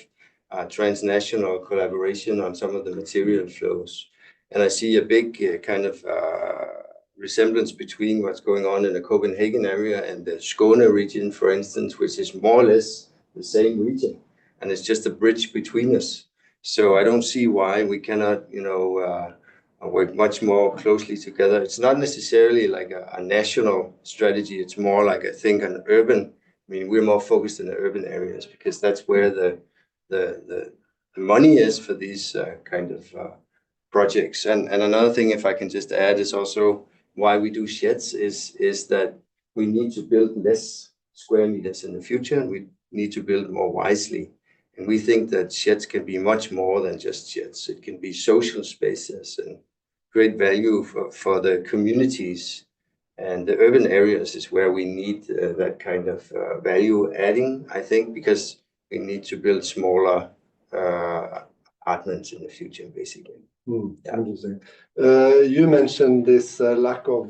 transnational collaboration on some of the material flows. And I see a big kind of resemblance between what's going on in the Copenhagen area and the Skåne region, for instance, which is more or less the same region. And it's just a bridge between us. So I don't see why we cannot, work much more closely together. It's not necessarily like a national strategy. It's more like, I think, an urban. We're more focused in the urban areas because that's where the money is for these kind of projects. And another thing, if I can just add, is also why we do sheds is that we need to build less square meters in the future, and we need to build more wisely. And we think that sheds can be much more than just sheds. It can be social spaces and great value for the communities. And the urban areas is where we need that kind of value adding, I think, because we need to build smaller apartments in the future, basically. Yeah. Interesting. You mentioned this lack of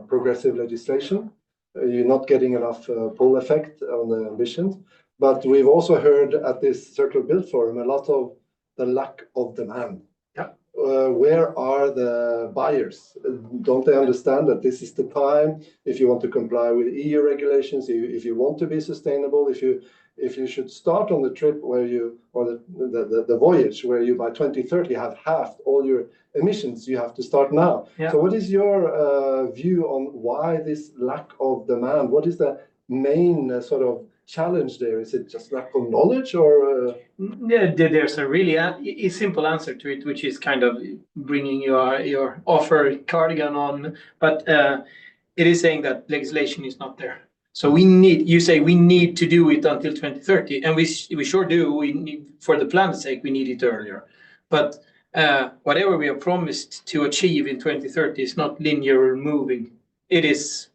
progressive legislation. You're not getting enough pull effect on the ambitions. But we've also heard at this Circular Build Forum a lot of the lack of demand. Yeah. Where are the buyers? Don't they understand that this is the time, if you want to comply with EU regulations, if you want to be sustainable, if you should start on the trip where the voyage where you by 2030 have halved all your emissions, you have to start now. Yeah. So what is your view on why this lack of demand? What is the main sort of challenge there? Is it just lack of knowledge, or? Yeah, there's a really a simple answer to it, which is kind of bringing your offer cardigan on, but it is saying that legislation is not there. So you say we need to do it until 2030, and we sure do. We need, for the planet's sake, we need it earlier. But whatever we are promised to achieve in 2030 is not linear or moving. It is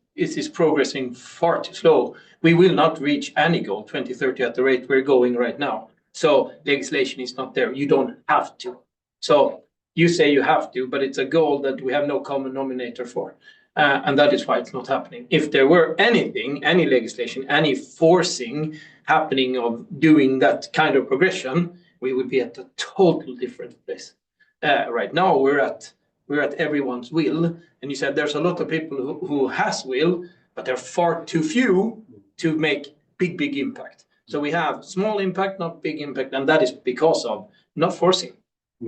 progressing far too slow. We will not reach any goal 2030 at the rate we're going right now. So legislation is not there. You don't have to. So you say you have to, but it's a goal that we have no common denominator for. And that is why it's not happening. If there were anything, any legislation, any forcing happening of doing that kind of progression, we would be at a total different place. Right now, we're at everyone's will. And you said there's a lot of people who has will, but they're far too few to make big impact. So we have small impact, not big impact, and that is because of not forcing.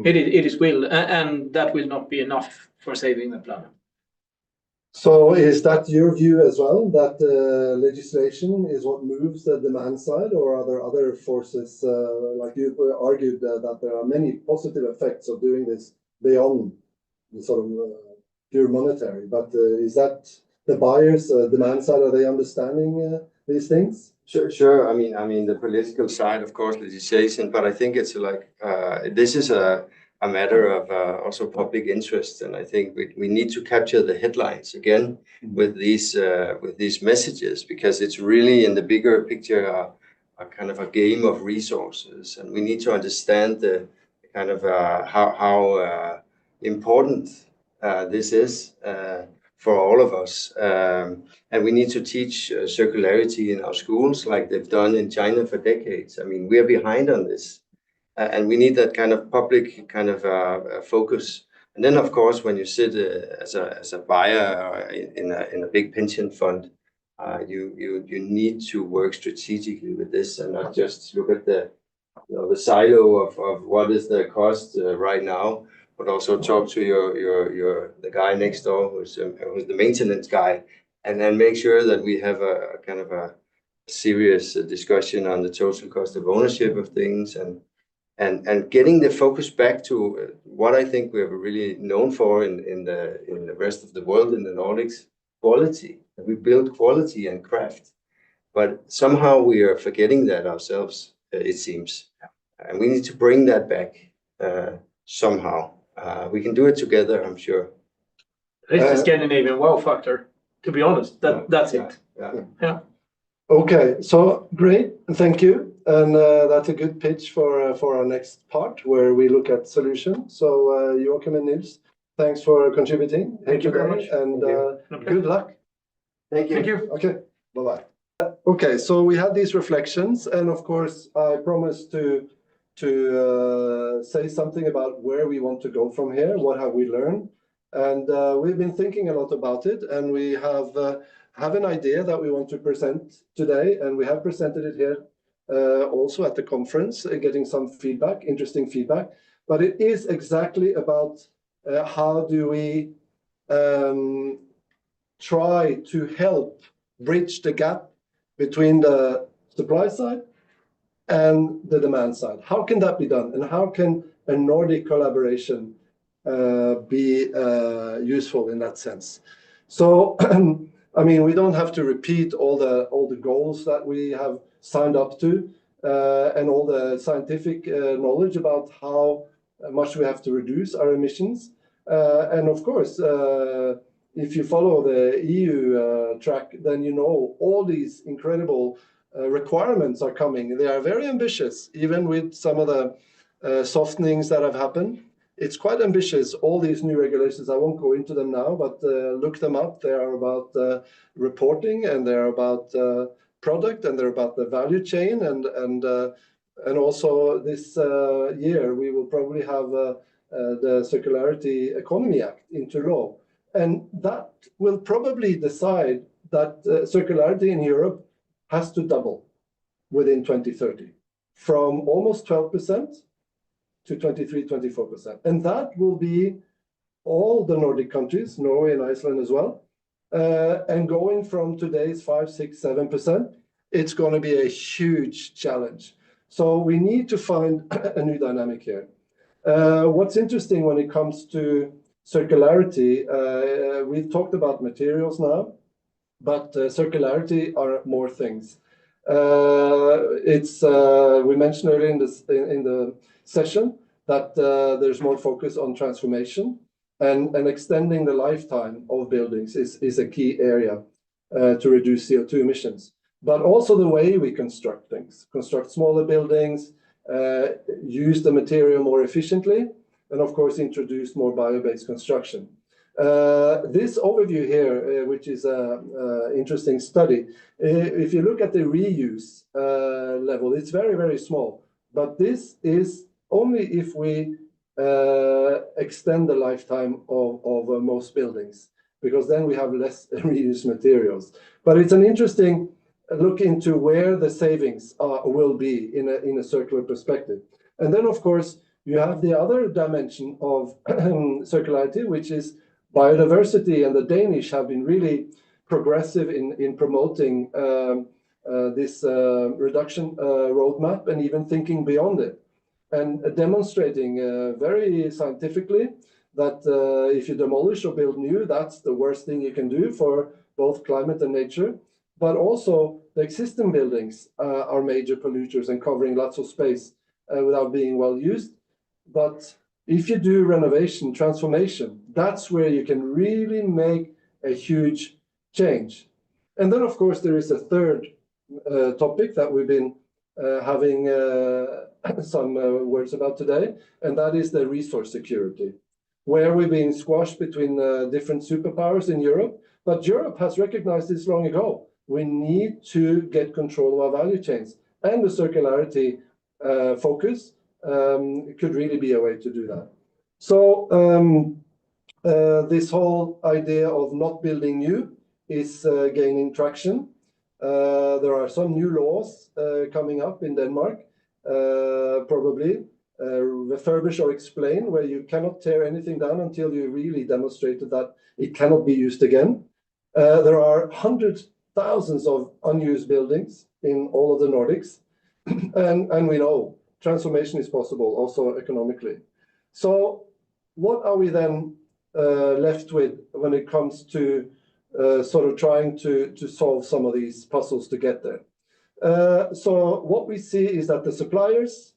It is will, and that will not be enough for saving the planet. So is that your view as well, that legislation is what moves the demand side, or are there other forces, like you argued that there are many positive effects of doing this beyond the sort of pure monetary, but is that the buyers, demand side, are they understanding these things? Sure. I mean, the political side, of course, legislation, but I think it's like this is a matter of also public interest, and I think we need to capture the headlines again with these messages, because it's really in the bigger picture a kind of a game of resources, and we need to understand the kind of how important this is for all of us, and we need to teach circularity in our schools like they've done in China for decades. I mean, we are behind on this. And we need that kind of public kind of focus. And then, of course, when you sit as a buyer in a big pension fund, you need to work strategically with this and not just look at the silo of what is the cost right now, but also talk to the guy next door who's the maintenance guy, and then make sure that we have a kind of a serious discussion on the total cost of ownership of things, and getting the focus back to what I think we're really known for in the rest of the world, in the Nordics, quality. We build quality and craft, but somehow we are forgetting that ourselves, it seems. And we need to bring that back somehow. We can do it together, I'm sure. It's the Scandinavian wow factor, to be honest. That's it. Yeah. Okay, so great, thank you, and that's a good pitch for our next part where we look at solutions. So Joachim and Nils, thanks for contributing. Thank you very much, and good luck. Thank you. Thank you. Okay, bye-bye. Okay, so we had these reflections, and of course I promised to say something about where we want to go from here. What have we learned? And we've been thinking a lot about it, and we have an idea that we want to present today, and we have presented it here also at the conference, getting some feedback, interesting feedback. But it is exactly about how do we try to help bridge the gap between the supply side and the demand side. How can that be done? And how can a Nordic collaboration be useful in that sense? So, I mean, we don't have to repeat all the goals that we have signed up to and all the scientific knowledge about how much we have to reduce our emissions. And of course, if you follow the EU track, then you know all these incredible requirements are coming. They are very ambitious, even with some of the softenings that have happened. It's quite ambitious, all these new regulations. I won't go into them now, but look them up. They are about reporting, and they're about product, and they're about the value chain. And also this year, we will probably have the Circularity Economy Act into law. And that will probably decide that circularity in Europe has to double within 2030, from almost 12% to 23-24%. And that will be all the Nordic countries, Norway and Iceland as well, And going from today's 5, 6, 7%, it's going to be a huge challenge. So we need to find a new dynamic here. What's interesting when it comes to circularity, we've talked about materials now, but circularity are more things. We mentioned earlier in the session that there's more focus on transformation, and extending the lifetime of buildings is a key area to reduce CO2 emissions. But also the way we construct things, construct smaller buildings, use the material more efficiently, and of course introduce more bio-based construction. This overview here, which is an interesting study, if you look at the reuse level, it's very, very small. But this is only if we extend the lifetime of most buildings, because then we have less reused materials. But it's an interesting look into where the savings will be in a circular perspective. And then, of course, you have the other dimension of circularity, which is biodiversity, and the Danish have been really progressive in promoting this reduction roadmap, and even thinking beyond it, and demonstrating very scientifically that if you demolish or build new, that's the worst thing you can do for both climate and nature. But also the existing buildings are major polluters and covering lots of space without being well used. But if you do renovation, transformation, that's where you can really make a huge change. And then, of course, there is a third topic that we've been having some words about today, and that is the resource security, where we've been squashed between different superpowers in Europe. But Europe has recognized this long ago. We need to get control of our value chains, and the circularity focus could really be a way to do that. So this whole idea of not building new is gaining traction. There are some new laws coming up in Denmark, probably refurbish or explain, where you cannot tear anything down until you really demonstrated that it cannot be used again. There are hundreds, thousands of unused buildings in all of the Nordics, and we know transformation is possible also economically. So what are we then left with when it comes to sort of trying to solve some of these puzzles to get there? So what we see is that the suppliers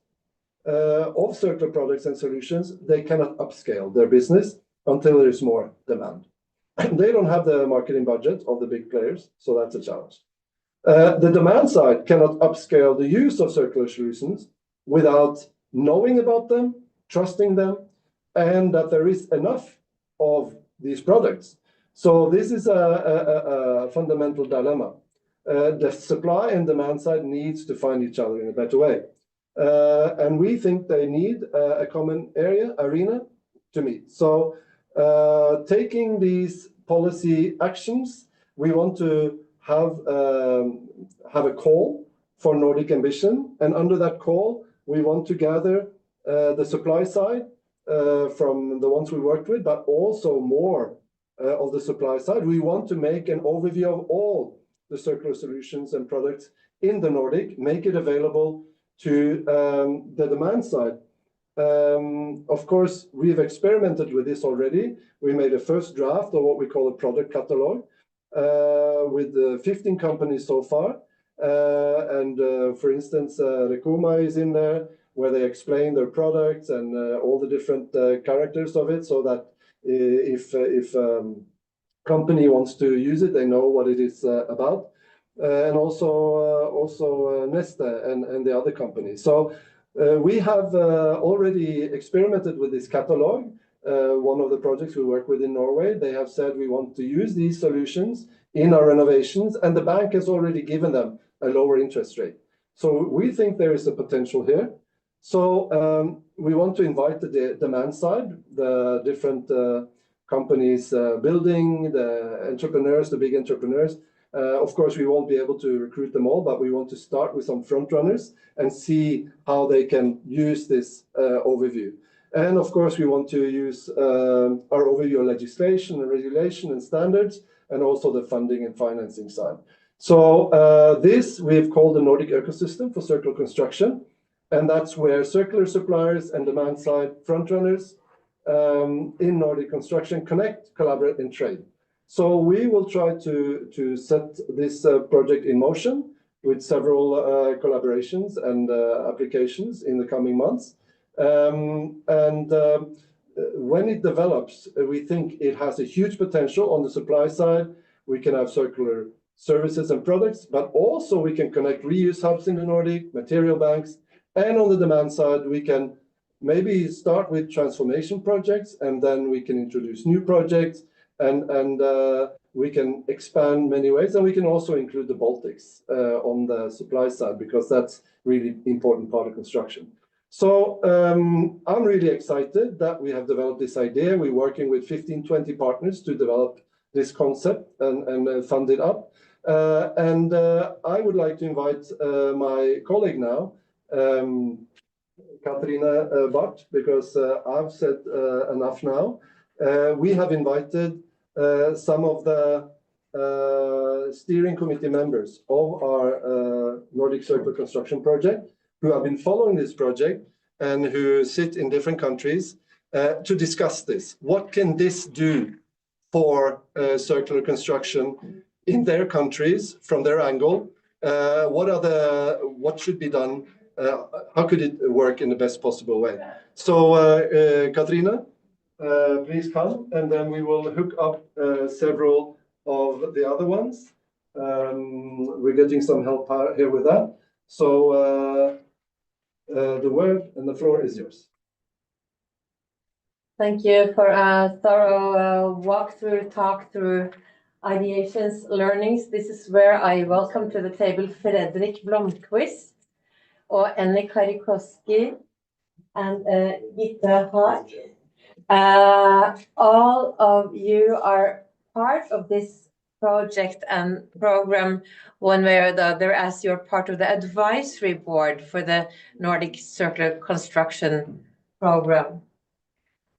of circular products and solutions, they cannot upscale their business until there is more demand. They don't have the marketing budget of the big players, so that's a challenge. The demand side cannot upscale the use of circular solutions without knowing about them, trusting them, and that there is enough of these products. So this is a fundamental dilemma. The supply and demand side needs to find each other in a better way. And we think they need a common arena to meet. So taking these policy actions, we want to have a call for Nordic ambition. And under that call, we want to gather the supply side from the ones we worked with, but also more of the supply side. We want to make an overview of all the circular solutions and products in the Nordic, make it available to the demand side. Of course, we've experimented with this already. We made a first draft of what we call a product catalog with 15 companies so far. And for instance, Rekuma is in there, where they explain their products and all the different characters of it, so that if company wants to use it, they know what it is about. And also Neste and the other companies. So we have already experimented with this catalog. One of the projects we work with in Norway, they have said we want to use these solutions in our renovations, and the bank has already given them a lower interest rate. So we think there is a potential here. So we want to invite the demand side, the different companies building, the entrepreneurs, the big entrepreneurs. Of course, we won't be able to recruit them all, but we want to start with some front runners and see how they can use this overview. And of course, we want to use our overview of legislation and regulation and standards, and also the funding and financing side. So this we've called the Nordic ecosystem for circular construction, and that's where circular suppliers and demand side frontrunners in Nordic construction connect, collaborate, and trade. So we will try to set this project in motion with several collaborations and applications in the coming months. When it develops, we think it has a huge potential on the supply side. We can have circular services and products, but also we can connect reuse hubs in the Nordic, material banks, and on the demand side, we can maybe start with transformation projects, and then we can introduce new projects, and we can expand many ways, and we can also include the Baltics on the supply side, because that's really important part of construction. So I'm really excited that we have developed this idea. We're working with 15-20 partners to develop this concept and fund it up. I would like to invite my colleague now, Katarina Barth, because I've said enough now. We have invited some of the steering committee members of our Nordic Circular Construction project, who have been following this project and who sit in different countries to discuss this. What can this do for circular construction in their countries from their angle? What should be done? How could it work in the best possible way? So Katarina, please come, and then we will hook up several of the other ones. We're getting some help here with that. So the word and the floor is yours. Thank you for a thorough walkthrough, talk through ideations, learnings. This is where I welcome to the table Fredrik Blomqvist or Annie Karikoski and Gitta Haag. All of you are part of this project and program one way or the other, as you're part of the advisory board for the Nordic Circular Construction program.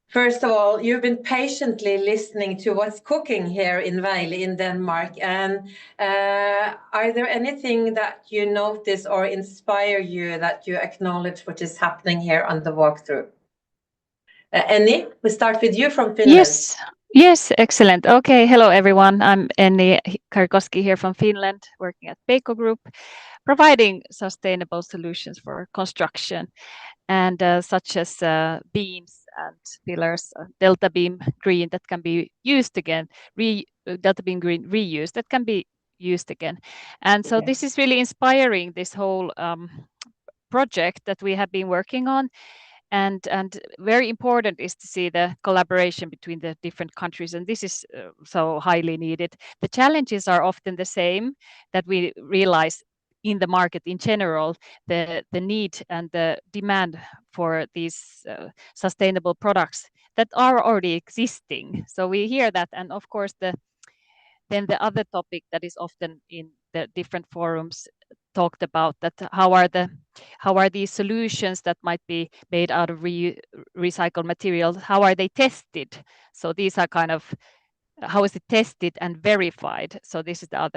First of all, you've been patiently listening to what's cooking here in Vejle in Denmark. And are there anything that you notice or inspire you that you acknowledge what is happening here on the walkthrough? Annie, we start with you from Finland. Yes, excellent. Okay, hello everyone. I'm Annie Karikoski here from Finland, working at Peikko Group, providing sustainable solutions for construction, and such as beams and pillars, delta beam green that can be used again, delta beam green reuse that can be used again. And so this is really inspiring, this whole project that we have been working on. And very important is to see the collaboration between the different countries, and this is so highly needed. The challenges are often the same that we realize in the market in general, the need and the demand for these sustainable products that are already existing. So we hear that, and of course then the other topic that is often in the different forums talked about, that how are these solutions that might be made out of recycled materials, how are they tested? So these are kind of, how is it tested and verified? So this is the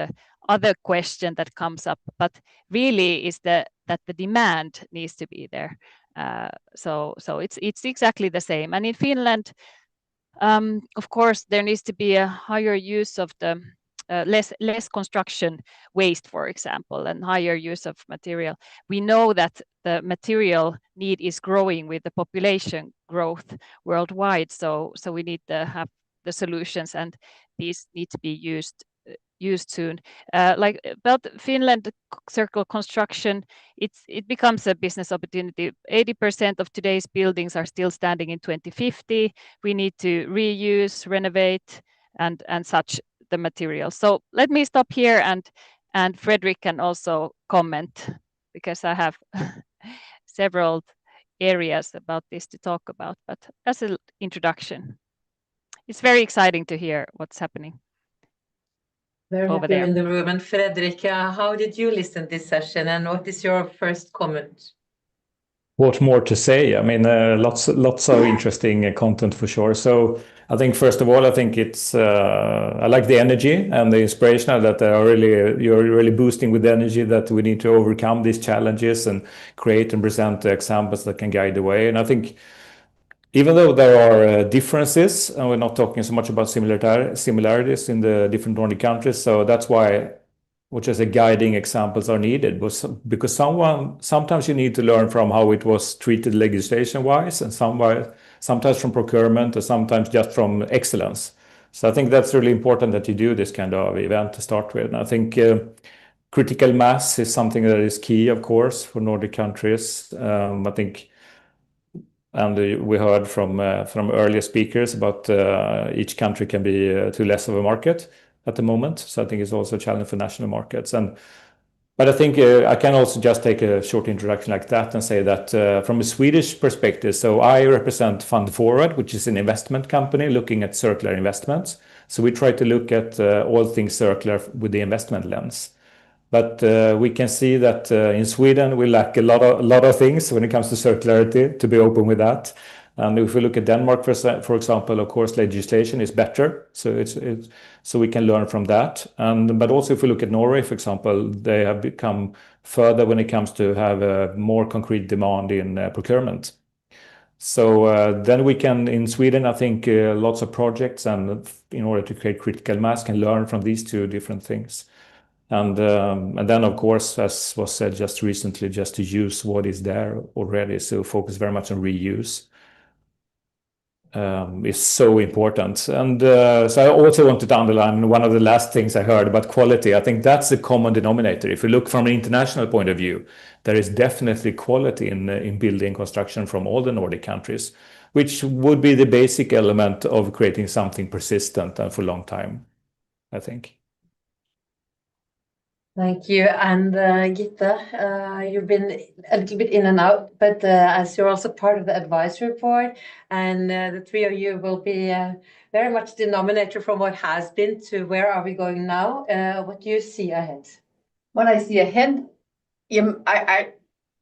other question that comes up, but really is that the demand needs to be there. So it's exactly the same. And in Finland, of course, there needs to be a higher use of the less construction waste, for example, and higher use of material. We know that the material need is growing with the population growth worldwide. So we need to have the solutions, and these need to be used soon. Like about Finland circular construction, it becomes a business opportunity. 80% of today's buildings are still standing in 2050. We need to reuse, renovate, and such the material. So let me stop here, and Fredrik can also comment, because I have several areas about this to talk about, but as an introduction, it's very exciting to hear what's happening. Very happy in the room. And Fredrik, how did you listen to this session, and what is your first comment? What more to say? I mean, lots of interesting content for sure. So I think first of all, I think it's I like the energy and the inspiration that you're really boosting with the energy that we need to overcome these challenges and create and present examples that can guide the way. And I think even though there are differences, and we're not talking so much about similarities in the different Nordic countries, so that's why, which is a guiding examples are needed, because sometimes you need to learn from how it was treated legislation-wise, and sometimes from procurement, or sometimes just from excellence. So I think that's really important that you do this kind of event to start with. And I think critical mass is something that is key, of course, for Nordic countries. I think, and we heard from earlier speakers about each country can be too less of a market at the moment. So I think it's also a challenge for national markets. But I think I can also just take a short introduction like that and say that from a Swedish perspective, so I represent Fund Forward, which is an investment company looking at circular investments. So we try to look at all things circular with the investment lens. But we can see that in Sweden we lack a lot of things when it comes to circularity, to be open with that. And if we look at Denmark, for example, of course, legislation is better, so we can learn from that. But also, if we look at Norway, for example, they have become further when it comes to have a more concrete demand in procurement. So then we can, in Sweden, I think lots of projects, and in order to create critical mass, can learn from these two different things. And then, of course, as was said just recently, just to use what is there already. So focus very much on reuse. Is so important. And so I also wanted to underline one of the last things I heard about quality. I think that's the common denominator. If you look from an international point of view, there is definitely quality in building construction from all the Nordic countries, which would be the basic element of creating something persistent and for a long time, I think. Thank you. And Gitte, you've been a little bit in and out, but as you're also part of the advisory board, and the three of you will be very much denominator from what has been to where are we going now. What do you see ahead? What I see ahead, I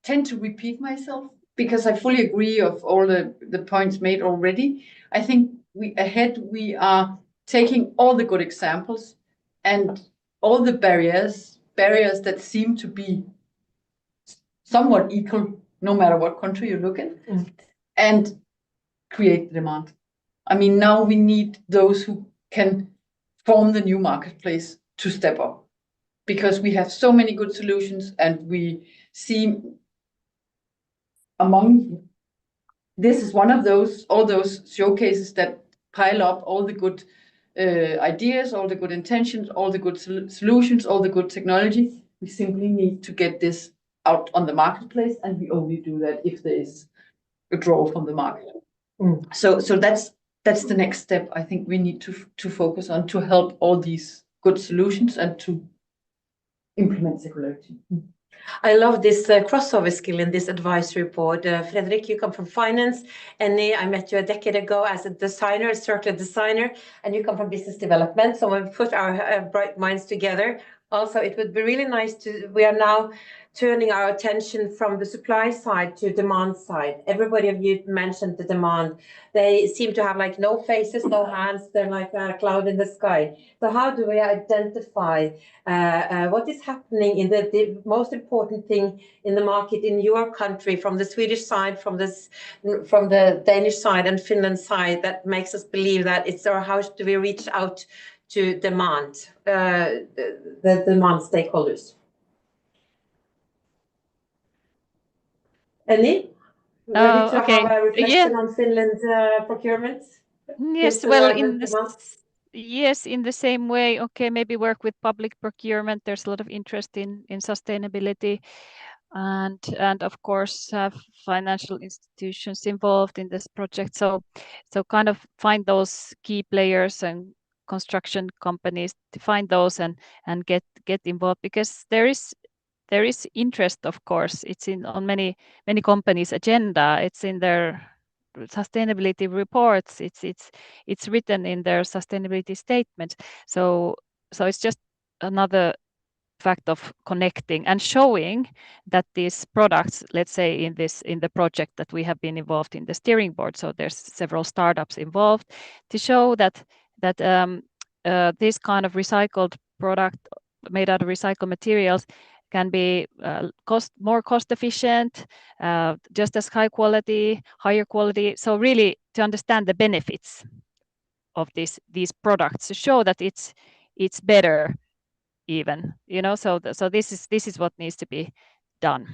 tend to repeat myself because I fully agree of all the points made already. I think we are taking all the good examples and all the barriers that seem to be somewhat equal, no matter what country you look in, and create the demand. I mean, now we need those who can form the new marketplace to step up, because we have so many good solutions, and we see this is one of all those showcases that pile up all the good ideas, all the good intentions, all the good solutions, all the good technology. We simply need to get this out on the marketplace, and we only do that if there is a draw from the market. So that's the next step I think we need to focus on, to help all these good solutions and to implement circularity. I love this crossover skill in this advisory board. Fredrik, you come from finance. Annie, I met you a decade ago as a designer, a circular designer, and you come from business development. So when we put our bright minds together, also it would be really nice we are now turning our attention from the supply side to demand side. Everybody of you mentioned the demand. They seem to have like no faces, no hands. They're like a cloud in the sky. So how do we identify what is happening in the most important thing in the market in your country, from the Swedish side, from the Danish side and Finland side, that makes us believe that it's our, how do we reach out to demand, the demand stakeholders? Annie, ready to Okay. have a reflection on Finland procurement? Yes, well, in the same way, okay, maybe work with public procurement. There's a lot of interest in sustainability, and of course have financial institutions involved in this project. So kind of find those key players and construction companies, to find those and get involved, because there is interest, of course. It's on many companies' agenda. It's in their sustainability reports. It's written in their sustainability statements. So it's just another fact of connecting and showing that these products, let's say in the project that we have been involved in the steering board, so there's several startups involved, to show that this kind of recycled product made out of recycled materials can be more cost efficient, just as high quality, higher quality. So really to understand the benefits of these products, to show that it's better even, so this is what needs to be done.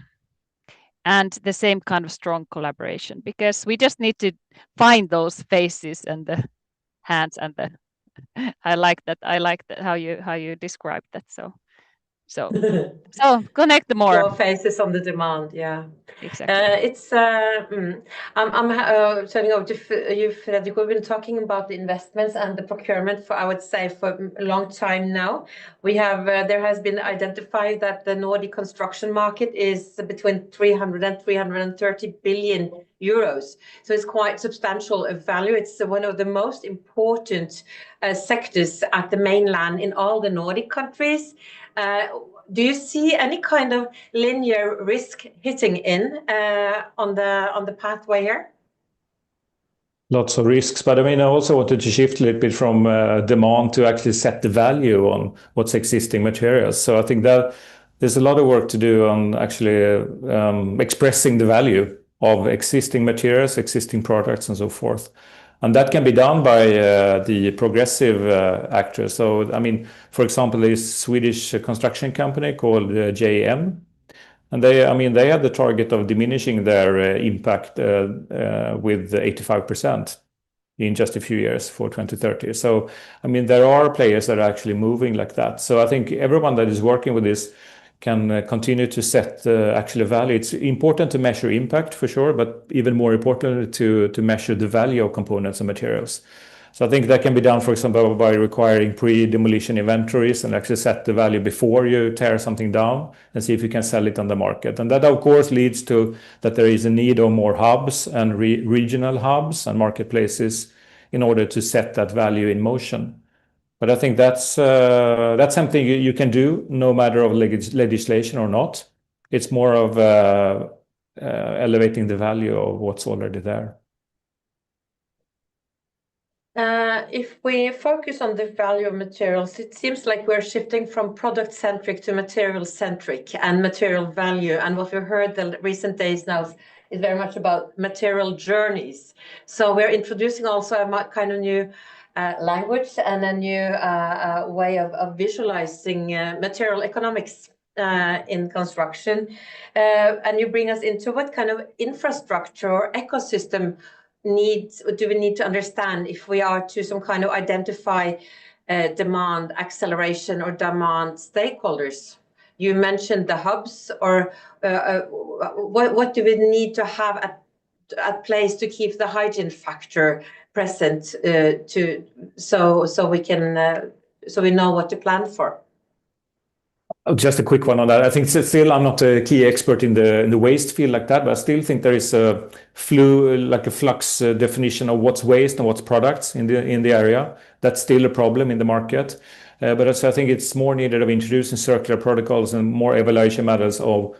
And the same kind of strong collaboration, because we just need to find those faces and the hands and the I like that how you described that. So connect more. Your faces on the demand, yeah. Exactly. I'm turning over to you, Fredrik. We've been talking about the investments and the procurement for, I would say, for a long time now. We have there has been identified that the Nordic construction market is between 300 and 330 billion euros. So it's quite substantial value. It's one of the most important sectors at the mainland in all the Nordic countries. Do you see any kind of linear risk hitting in on the pathway here? Lots of risks, but I mean, I also wanted to shift a little bit from demand to actually set the value on what's existing materials. So I think that there's a lot of work to do on actually expressing the value of existing materials, existing products, and so forth. And that can be done by the progressive actors. So, I mean, for example, this Swedish construction company called JM, and they have the target of diminishing their impact with 85% in just a few years for 2030. So, I mean, there are players that are actually moving like that. So I think everyone that is working with this can continue to set actual value. It's important to measure impact for sure, but even more important to measure the value of components and materials. So I think that can be done, for example, by requiring pre-demolition inventories and actually set the value before you tear something down and see if you can sell it on the market. And that, of course, leads to that there is a need of more hubs and regional hubs and marketplaces in order to set that value in motion. But I think that's something you can do no matter of legislation or not. It's more of elevating the value of what's already there. If we focus on the value of materials, it seems like we're shifting from product-centric to material-centric and material value. And what we've heard the recent days now is very much about material journeys. So we're introducing also a kind of new language and a new way of visualizing material economics in construction. And you bring us into what kind of infrastructure or ecosystem do we need to understand if we are to some kind of identify demand acceleration or demand stakeholders? You mentioned the hubs, or what do we need to have at place to keep the hygiene factor present so we know what to plan for? Oh, just a quick one on that. I think still I'm not a key expert in the waste field like that, but I still think there is a flux definition of what's waste and what's products in the area. That's still a problem in the market. But I think it's more needed of introducing circular protocols and more evaluation models of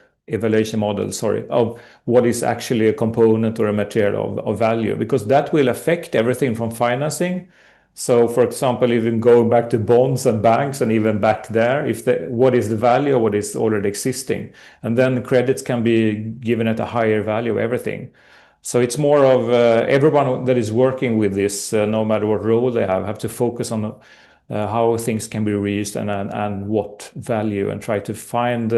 what is actually a component or a material of value, because that will affect everything from financing. So, for example, even going back to bonds and banks and even back there, what is the value of what is already existing? And then credits can be given at a higher value of everything. So it's more of everyone that is working with this, no matter what role they have to focus on how things can be reused and what value, and try to find,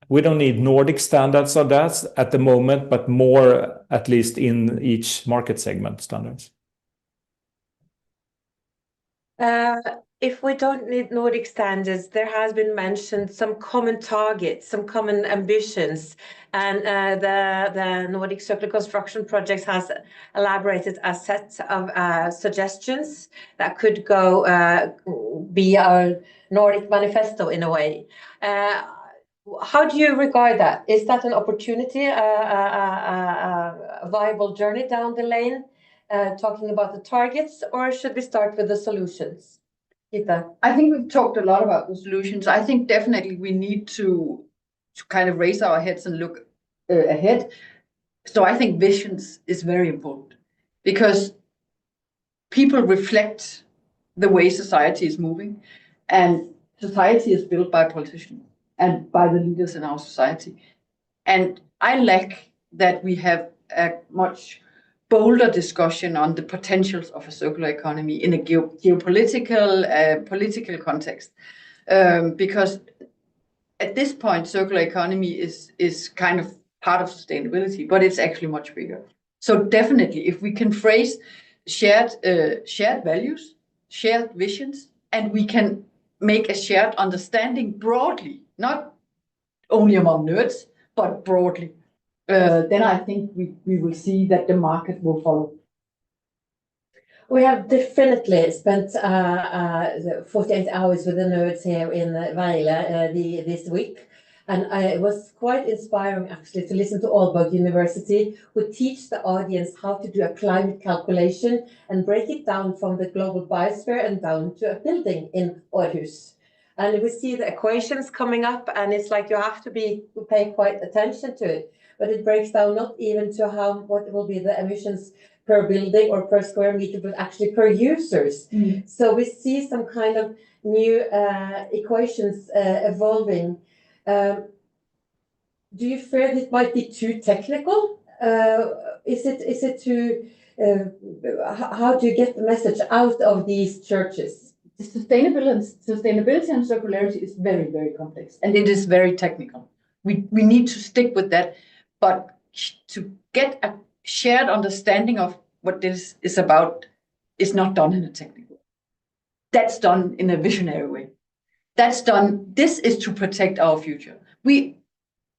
we don't need Nordic standards of that at the moment, but more at least in each market segment standards. If we don't need Nordic standards, there has been mentioned some common targets, some common ambitions, and the Nordic Circular Construction Project has elaborated a set of suggestions that could be our Nordic manifesto in a way. How do you regard that? Is that an opportunity, a viable journey down the lane? Talking about the targets, or should we start with the solutions? Ita? I think we've talked a lot about the solutions. I think definitely we need to kind of raise our heads and look ahead. So I think visions is very important because people reflect the way society is moving, and society is built by politicians and by the leaders in our society. And I like that we have a much bolder discussion on the potentials of a circular economy in a geopolitical, political context. Because at this point, circular economy is kind of part of sustainability, but it's actually much bigger. So definitely, if we can phrase shared values, shared visions, and we can make a shared understanding broadly, not only among nerds, but broadly, then I think we will see that the market will follow. We have definitely spent 48 hours with the nerds here in Vejle this week. And it was quite inspiring actually to listen to Aalborg University, who teach the audience how to do a climate calculation and break it down from the global biosphere and down to a building in Aarhus. And we see the equations coming up, and it's like you have to pay quite attention to it. But it breaks down not even to what will be the emissions per building or per square meter, but actually per users. So we see some kind of new equations evolving. Do you fear it might be too technical? Is it too? How do you get the message out of these churches? The sustainability and circularity is very, very complex, and it is very technical. We need to stick with that, but to get a shared understanding of what this is about is not done in a technical way. That's done in a visionary way. This is to protect our future.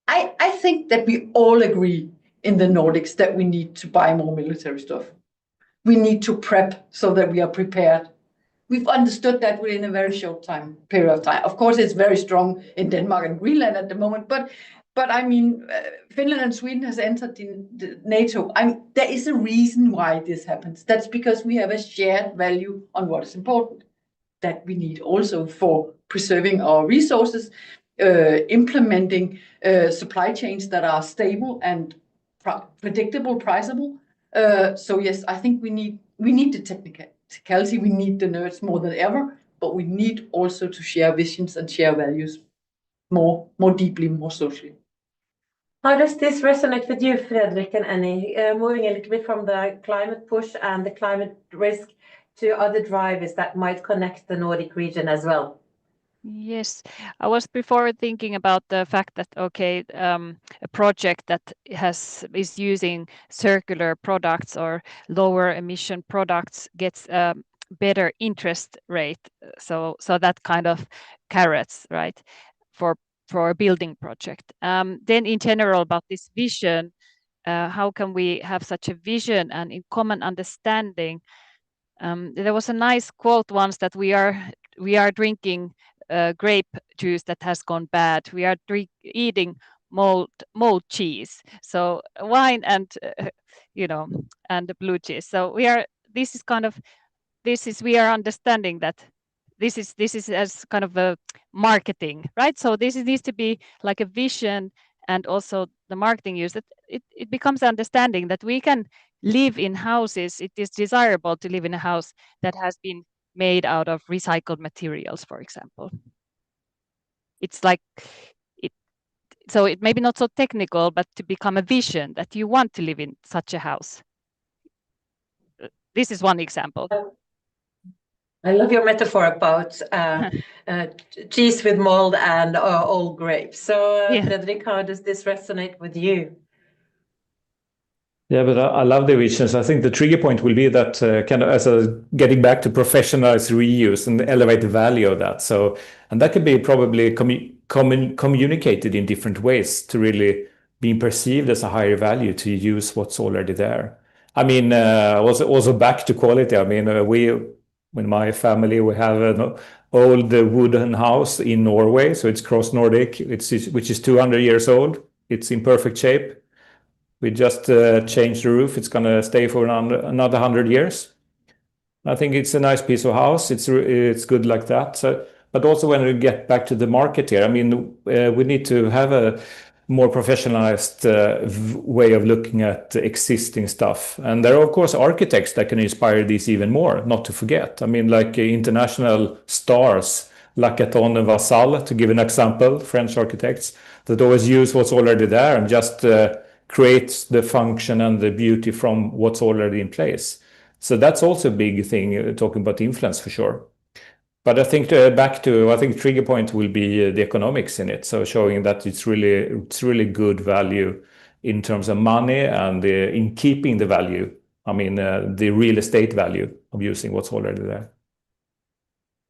I think that we all agree in the Nordics that we need to buy more military stuff. We need to prep so that we are prepared. We've understood that within a very short period of time. Of course, it's very strong in Denmark and Greenland at the moment, but I mean, Finland and Sweden has entered the NATO. There is a reason why this happens. That's because we have a shared value on what is important, that we need also for preserving our resources, implementing supply chains that are stable and predictable, priceable. So yes, I think we need the technicality, we need the nerds more than ever, but we need also to share visions and share values more deeply, more socially. How does this resonate with you, Fredrik and Annie? Moving a little bit from the climate push and the climate risk to other drivers that might connect the Nordic region as well. Yes, I was before thinking about the fact that a project that is using circular products or lower emission products gets a better interest rate. So that kind of carrots, right, for a building project. Then in general about this vision, how can we have such a vision and in common understanding? There was a nice quote once that we are drinking grape juice that has gone bad. We are eating mold cheese. So wine and and the blue cheese. So we are understanding that this is as kind of a marketing, right? So this needs to be like a vision, and also the marketing use that it becomes understanding that we can live in houses. It is desirable to live in a house that has been made out of recycled materials, for example. It's like so it may be not so technical, but to become a vision that you want to live in such a house. This is one example. I love your metaphor about cheese with mold and old grapes. So, Fredrik, how does this resonate with you? Yeah, but I love the visions. I think the trigger point will be that kind of getting back to professionalized reuse and elevate the value of that. So, and that could be probably communicated in different ways to really being perceived as a higher value to use what's already there. I mean, also back to quality. I mean, in my family, we have an old wooden house in Norway. So it's cross Nordic, which is 200 years old. It's in perfect shape. We just changed the roof. It's going to stay for another 100 years. I think it's a nice piece of house. It's good like that. So, but also when we get back to the market here, I mean, we need to have a more professionalized way of looking at existing stuff. And there are, of course, architects that can inspire these even more, not to forget. I mean, like international stars, Lacaton and Vassal, to give an example, French architects, that always use what's already there and just create the function and the beauty from what's already in place. So that's also a big thing, talking about influence for sure. But I think I think trigger point will be the economics in it. So showing that it's really good value in terms of money and in keeping the value. I mean, the real estate value of using what's already there.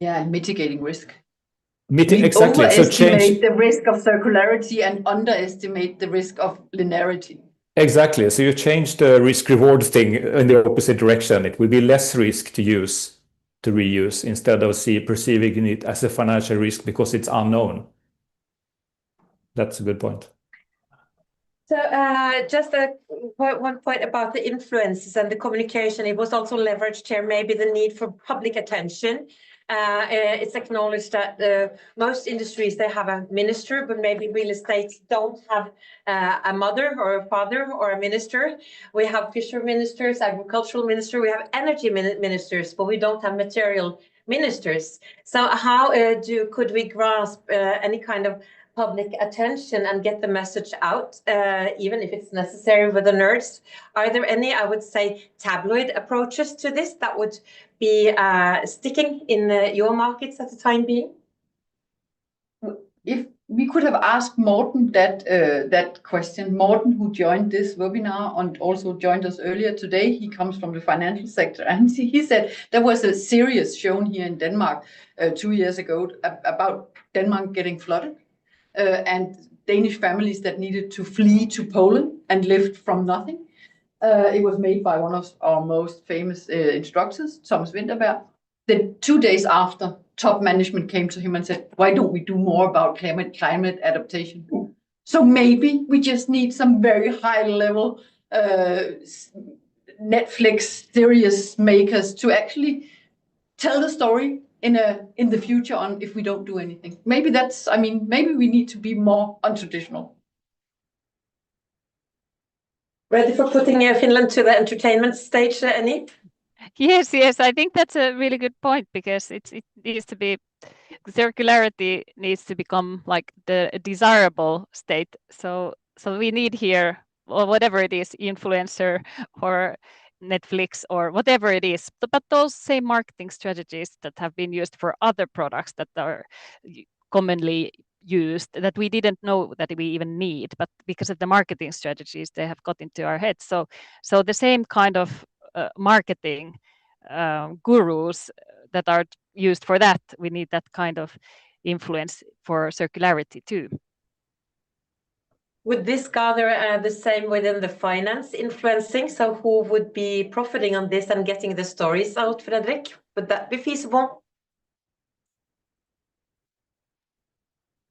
Yeah, and mitigating risk. Exactly. Overestimate So change the risk of circularity and underestimate the risk of linearity. Exactly. So you change the risk reward thing in the opposite direction. It will be less risk to reuse instead of perceiving it as a financial risk because it's unknown. That's a good point. So just one point about the influences and the communication. It was also leveraged here, maybe the need for public attention. It's acknowledged that most industries, they have a minister, but maybe real estate don't have a mother or a father or a minister. We have fisher ministers, agricultural minister, we have energy ministers, but we don't have material ministers. So how could we grasp any kind of public attention and get the message out, even if it's necessary with the nerds? Are there any, I would say, tabloid approaches to this that would be sticking in your markets at the time being? If we could have asked Morten that question, Morten, who joined this webinar and also joined us earlier today, he comes from the financial sector, and he said there was a series shown here in Denmark 2 years ago about Denmark getting flooded. And Danish families that needed to flee to Poland and lived from nothing. It was made by one of our most famous instructors, Thomas Winterberg. Then 2 days after, top management came to him and said, why don't we do more about climate adaptation? So maybe we just need some very high level Netflix series makers to actually tell the story in the future on if we don't do anything. Maybe maybe we need to be more untraditional. Ready for putting Finland to the entertainment stage, Annie? Yes, I think that's a really good point, because it needs to be, circularity needs to become like the desirable state. So we need here, or whatever it is, influencer or Netflix or whatever it is, but those same marketing strategies that have been used for other products that are commonly used, that we didn't know that we even need, but because of the marketing strategies, they have got into our heads. So the same kind of marketing gurus that are used for that, we need that kind of influence for circularity too. Would this gather the same within the finance influencing? So who would be profiting on this and getting the stories out, Fredrik? Would that be feasible?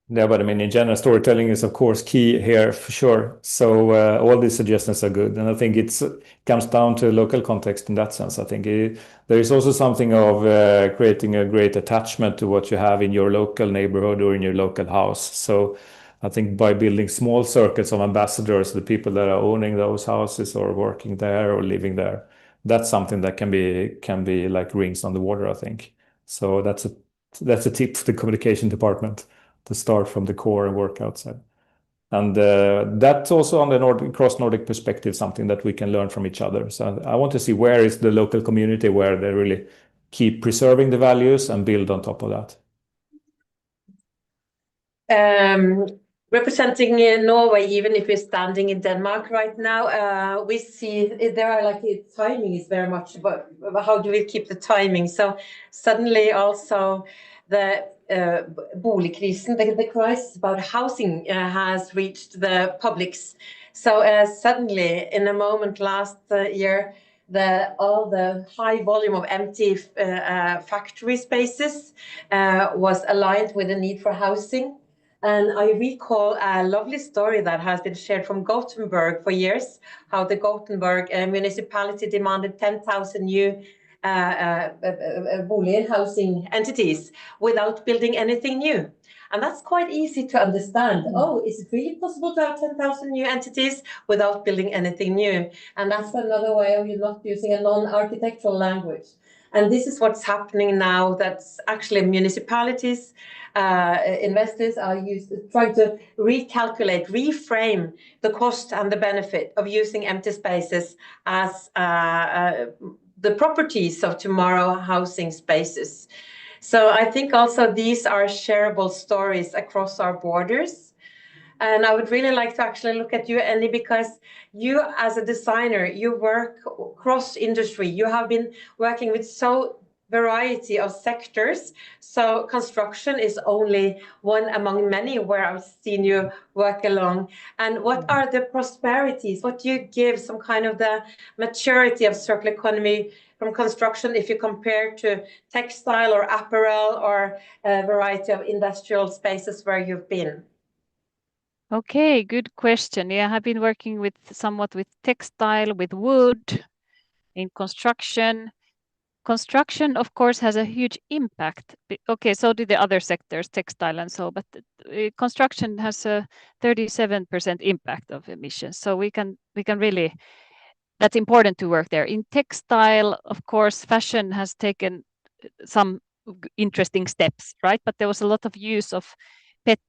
Yeah, but I mean, in general, storytelling is of course key here for sure. So all these suggestions are good, and I think it comes down to local context in that sense. I think there is also something of creating a great attachment to what you have in your local neighborhood or in your local house. So I think by building small circles of ambassadors, the people that are owning those houses or working there or living there, that's something that can be like rings on the water, I think. So that's a tip for the communication department, to start from the core and work outside. And that's also on the cross-Nordic perspective, something that we can learn from each other. So I want to see where is the local community where they really keep preserving the values and build on top of that. Representing Norway, even if we're standing in Denmark right now, we see there are timing is very much about how do we keep the timing. So suddenly also the boligkrisen, the crisis about housing has reached the publics. So suddenly, in a moment last year, all the high volume of empty factory spaces was aligned with the need for housing. And I recall a lovely story that has been shared from Gothenburg for years, how the Gothenburg municipality demanded 10,000 new Boliger housing entities without building anything new. And that's quite easy to understand. Oh, is it really possible to have 10,000 new entities without building anything new? And that's another way of you not using a non-architectural language. And this is what's happening now. That's actually municipalities, investors are trying to recalculate, reframe the cost and the benefit of using empty spaces as the properties of tomorrow housing spaces. So I think also these are shareable stories across our borders. And I would really like to actually look at you, Annie, because you as a designer, you work cross industry. You have been working with so variety of sectors. So construction is only one among many where I've seen you work along. And what are the prosperities? What do you give some kind of the maturity of circular economy from construction if you compare to textile or apparel or a variety of industrial spaces where you've been? Okay, good question. Yeah, I've been working somewhat with textile, with wood, in construction. Construction, of course, has a huge impact. Okay, so do the other sectors, textile and so, but construction has a 37% impact of emissions. So we can really, that's important to work there. In textile, of course, fashion has taken some interesting steps, right? But there was a lot of use of PET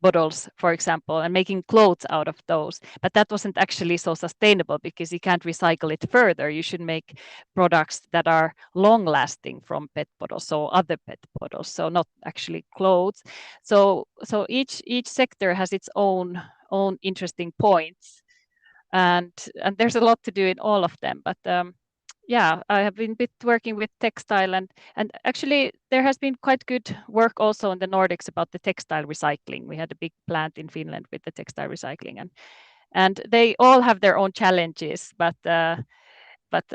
bottles, for example, and making clothes out of those. But that wasn't actually so sustainable because you can't recycle it further. You should make products that are long lasting from PET bottles, so other PET bottles, so not actually clothes. So each sector has its own interesting points, and there's a lot to do in all of them. But yeah, I have been working with textile, and actually there has been quite good work also in the Nordics about the textile recycling. We had a big plant in Finland with the textile recycling, and they all have their own challenges, but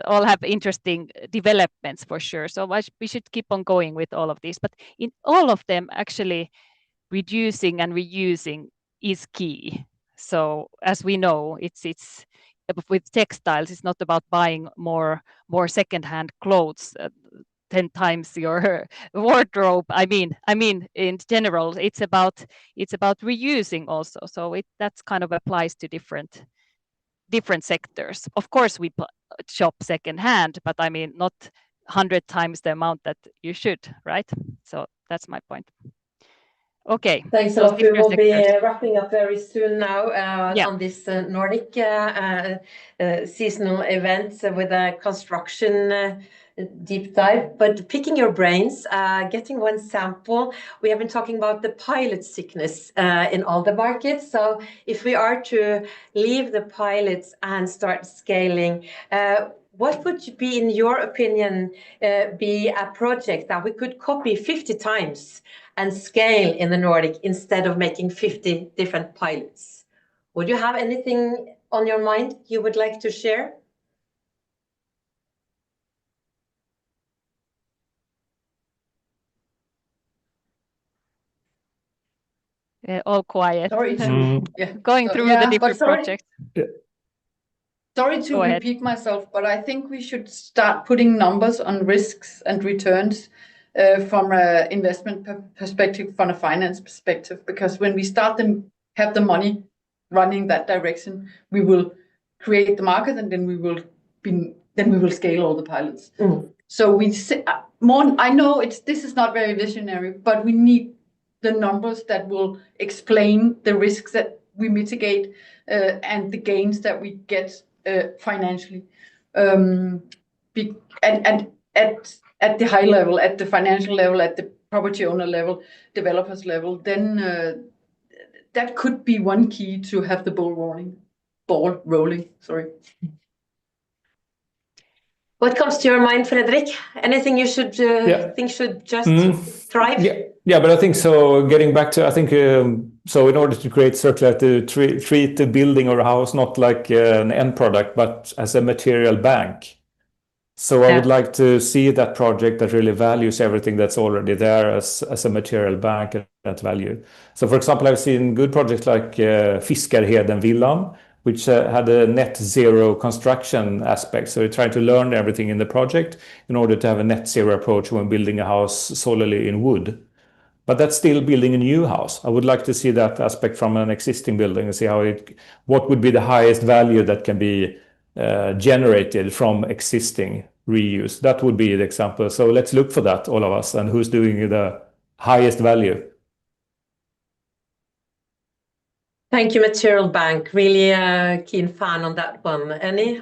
all have interesting developments for sure. So we should keep on going with all of these. But in all of them, actually, reducing and reusing is key. So as we know, it's with textiles, it's not about buying more secondhand clothes, 10 times your wardrobe. I mean, in general, it's about reusing also. So that's kind of applies to different sectors. Of course, we shop secondhand, but I mean, not 100 times the amount that you should, right? So that's my point. Okay. Thanks a lot. We will be wrapping up very soon now on this Nordic seasonal event with a construction deep dive. But picking your brains, getting one sample, we have been talking about the pilot sickness in all the markets. So if we are to leave the pilots and start scaling, what would be, in your opinion, be a project that we could copy 50 times and scale in the Nordic instead of making 50 different pilots? Would you have anything on your mind you would like to share? All quiet. Sorry to going through the different projects. Sorry to repeat myself, but I think we should start putting numbers on risks and returns from an investment perspective, from a finance perspective, because when we have the money running that direction, we will create the market, and then we will scale all the pilots. So we I know this is not very visionary, but we need the numbers that will explain the risks that we mitigate and the gains that we get financially. And at the high level, at the financial level, at the property owner level, developers level, then that could be one key to have the ball rolling. Sorry. What comes to your mind, Fredrik? Anything you should think should just thrive? Yeah, but I think so. Getting back to, I think so. In order to create circular, to treat the building or a house not like an end product, but as a material bank. So I would like to see that project that really values everything that's already there as a material bank at that value. So, for example, I've seen good projects like Fiskarheden Villan, which had a net zero construction aspect. So we're trying to learn everything in the project in order to have a net zero approach when building a house solely in wood. But that's still building a new house. I would like to see that aspect from an existing building and see what would be the highest value that can be generated from existing reuse. That would be the example. So let's look for that, all of us, and who's doing the highest value. Thank you, Material Bank. Really keen fan on that one. Any?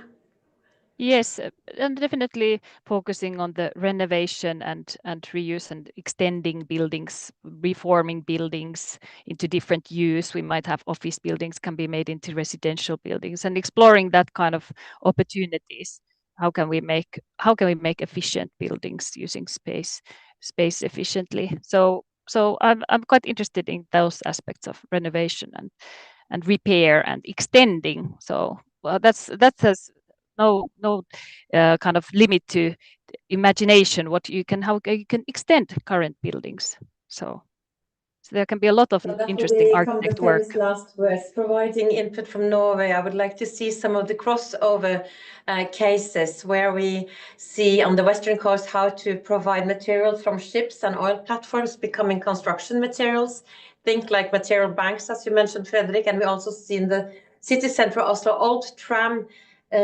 Yes, and definitely focusing on the renovation and reuse and extending buildings, reforming buildings into different use. We might have office buildings can be made into residential buildings, and exploring that kind of opportunities. How can we make efficient buildings using space efficiently? So I'm quite interested in those aspects of renovation and repair and extending. So that has no kind of limit to imagination how you can extend current buildings. So there can be a lot of interesting architect work. Last words, providing input from Norway. I would like to see some of the crossover cases where we see on the western coast how to provide materials from ships and oil platforms becoming construction materials. Think like material banks, as you mentioned, Fredrik, and we also see in the city center Oslo old tram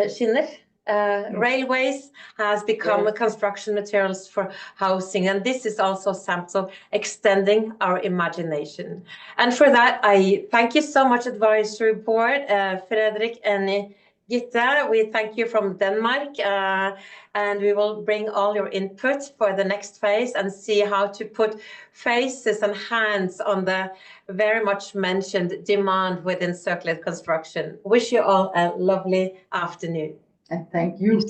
skinner. Railways has become construction materials for housing, and this is also sample extending our imagination. And for that, I thank you so much, advisory board, Fredrik and Gitte. We thank you from Denmark, and we will bring all your input for the next phase and see how to put faces and hands on the very much mentioned demand within circular construction. Wish you all a lovely afternoon. And thank you.